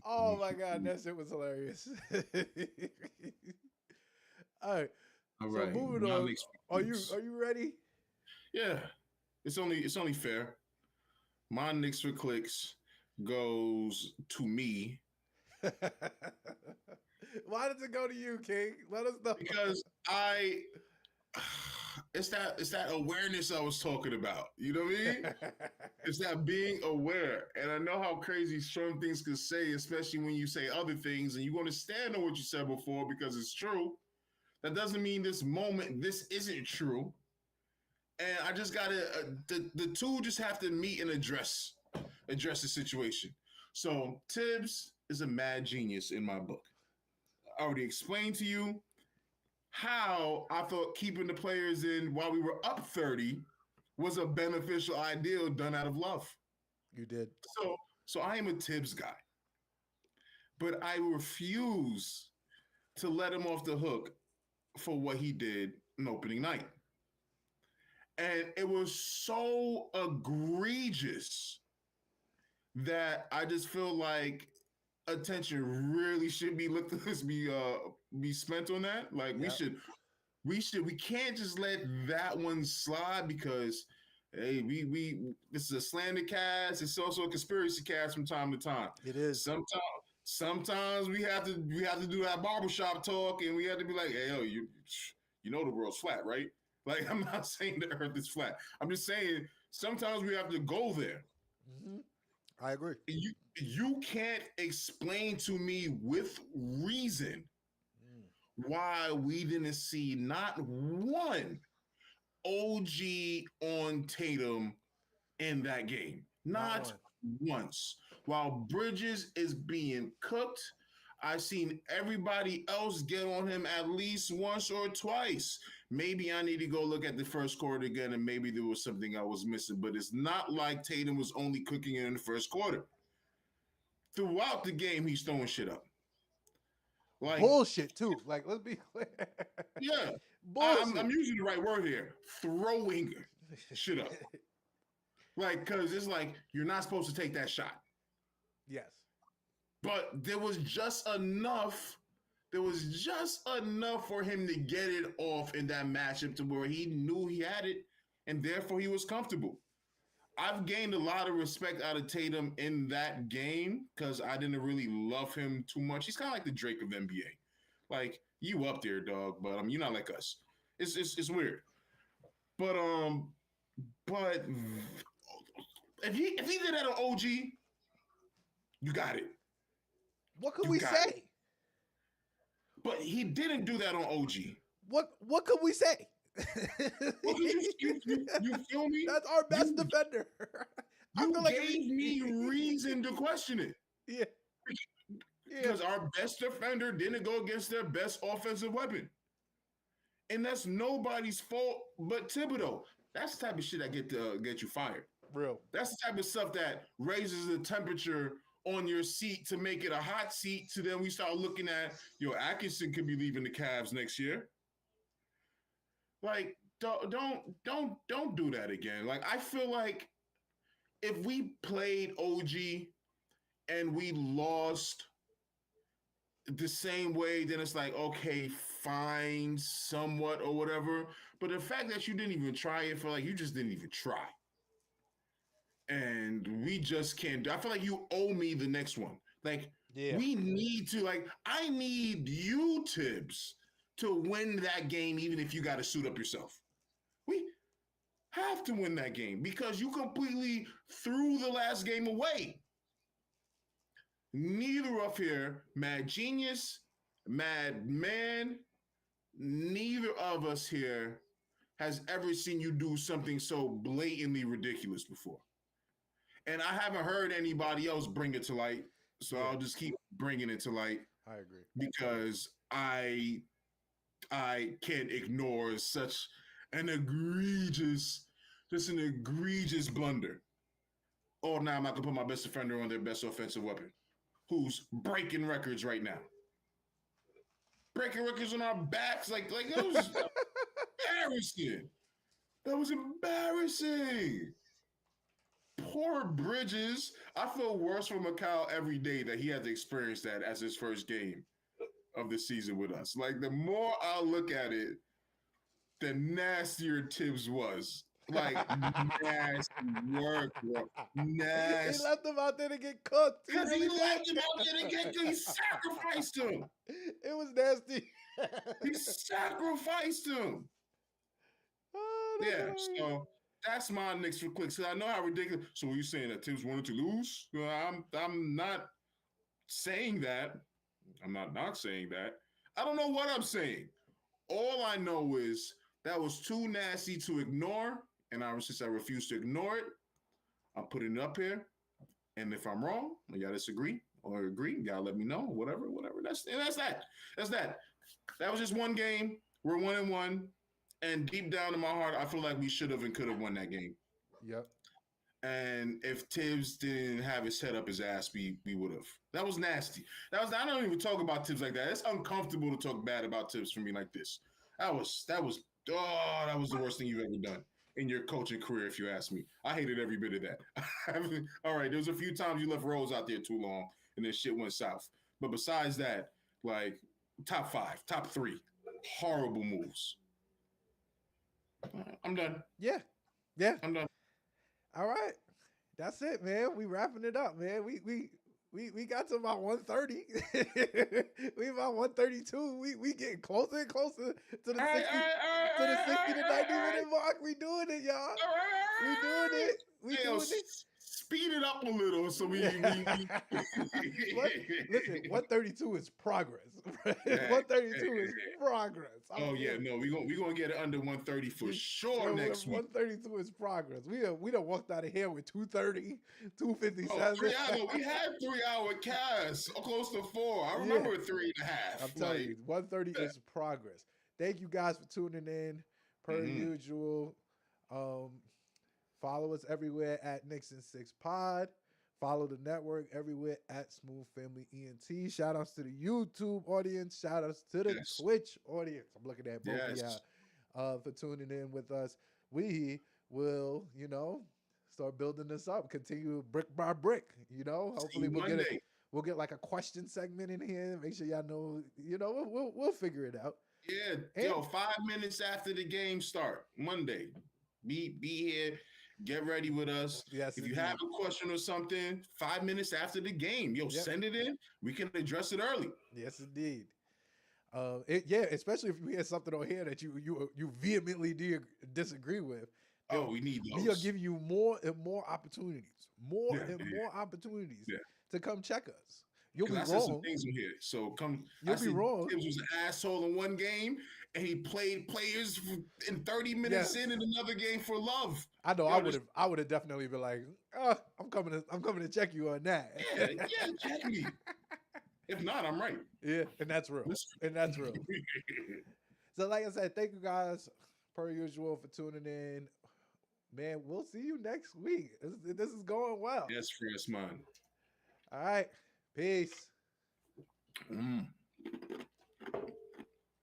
Oh my god, that shit was hilarious. All right. All So right. moving Now on. next Are week's. you ready? Yeah. It's only fair. My Knicks for clicks goes to me Why does it go to you, King? Let us know. because it's that awareness I was talking about. You know what I mean? It's that being aware. And I know how crazy certain things can say, especially when you say other things and you're going to stand on what you said before because it's true. That doesn't mean this moment, this isn't true. And I just got to, the two just have to meet and address the situation. So Thibs is a mad genius in my book. I already explained to you how I thought keeping the players in while we were up 30 was a beneficial idea done out of love. You did. So I am a Thibs guy, but I refuse to let him off the hook for what he did in opening night. And it was so egregious that I just feel like attention really should be looked at this be spent on that. Like Yep. we can't just let that one slide because hey, we this is a slander cast, it's also a conspiracy cast from time to time. It is. Sometimes we have to do that barbershop talk and we have to be like, hey yo, you know the world's flat, right? Like I'm not saying the earth is flat. I'm just saying sometimes we have to go there. Mm-hmm. I agree. You can't explain to me with reason why we didn't see not one OG on Tatum in that game. Not once. While Bridges is being cooked, I've seen everybody else get on him at least once or twice. Maybe I need to go look at the first quarter again and maybe there was something I was missing, but it's not like Tatum was only cooking it in the first quarter. Throughout the game, he's throwing shit up. Like Bullshit too. Like, let's be clear. Yeah. Bullshit. I'm using the right word here. Throwing shit up. Like, because it's like, you're not supposed to take that shot. Yes. But there was just enough for him to get it off in that matchup to where he knew he had it, and therefore he was comfortable. I've gained a lot of respect out of Tatum in that game because I didn't really love him too much. He's kind of like the Drake of the NBA. Like, you up there, dog, but you're not like us. It's weird. But if he did that on OG, you got it. What could You we got say? it. But he didn't do that on OG. What could we say? Well, you feel me? That's our best defender. I You feel like gave me reason to question it. Yeah. Because our best defender didn't go against their best offensive weapon. And that's nobody's fault but Thibodeau. That's the type of shit that get you fired. Real. That's the type of stuff that raises the temperature on your seat to make it a hot seat. So then we start looking at, Atkinson could be leaving the Cavs next year. Like, don't do that again. Like, I feel like if we played OG and we lost the same way, then it's like, okay, fine, somewhat or whatever. But the fact that you didn't even try it, for like you just didn't even try. And we just can't. I feel like you owe me the next one. Like, Yeah. We need to, like, I need you, Thibs, to win that game, even if you got to suit up yourself. We have to win that game because you completely threw the last game away. Neither of here, Mad Genius, Mad Man, neither of us here has ever seen you do something so blatantly ridiculous before. And I haven't heard anybody else bring it to light. So Yeah. I'll just keep bringing it to light I agree. because I can't ignore such an egregious blunder. Oh, now I'm not gonna put my best defender on their best offensive weapon, who's breaking records right now. Breaking records on our backs, like that was embarrassing. That was embarrassing. Poor Bridges. I feel worse for Mikal every day that he had to experience that as his first game of the season with us. Like, the more I look at it, the nastier Thibs was. Like, nasty work, bro. Nasty. He left him out there to get cooked. Because really he did. left him out there to get, he sacrificed him. It was nasty. He sacrificed him. Oh, that's Yeah, hilarious. so that's my Knicks for clicks. I know how ridiculous. So are you saying that Thibs wanted to lose? I'm not saying that. I'm not saying that. I don't know what I'm saying. All I know is that was too nasty to ignore, and since I refuse to ignore it, I'm putting it up here. And if I'm wrong, y'all disagree or agree, y'all let me know. Whatever. That's that. That was just one game. We're 1-1. And deep down in my heart, I feel like we should have and could have won that game. Yep. And if Thibs didn't have his head up his ass, we would have. That was nasty. I don't even talk about Thibs like that. It's uncomfortable to talk bad about Thibs for me like this. That was the worst thing you've ever done in your coaching career, if you ask me. I hated every bit of that. All right, there was a few times you left Rose out there too long, and then shit went south. But besides that, like, top 5, top 3, horrible moves. I'm done. Yeah. I'm done. All right. That's it, man. We wrapping it up, man. We got to about 130. We about 132. We getting closer and closer to the 60 to 90 minute mark. We doing it, y'all. We doing it. We doing it. Speed it up a little so we Listen, 132 is progress. 132 is progress. Oh yeah, no, we gonna get it under 130 for sure next week. 132 is progress. We done walked out of here with 230, 257. Oh, we had 3-hour cast, close to 4. I remember 3.5. I'm telling you, 130 is progress. Thank you guys for tuning in. Per usual. Follow us everywhere at Knicks and Six Pod. Follow the network everywhere at Smooth Family ENT. Shout outs to the YouTube audience. Shout outs to the Twitch audience. I'm looking at both of y'all for tuning in with us. We will, start building this up. Continue brick by brick. Hopefully we'll get like a question segment in here. Make sure y'all know. We'll figure it out. Yeah, 5 minutes after the game start Monday. Be here. Get ready with us. Yes, if you have a question or something, 5 minutes after the game, send it in. We can address it early. Yes, indeed. Especially if you hear something on here that you vehemently disagree with. We need those. We'll give you more and more opportunities, more opportunities to come check us. You'll be wrong. Some things in here. So You'll be wrong. Thibs was an asshole in one game, and he played players in 30 minutes in another game for love. I know. I would have definitely been like, I'm coming to check you on that. Yeah, check me. If not, I'm right. Yeah, and that's real. So, like I said, thank you guys per usual for tuning in. Man, we'll see you next week. This is going well. Yes, Chris, man. All right. Peace.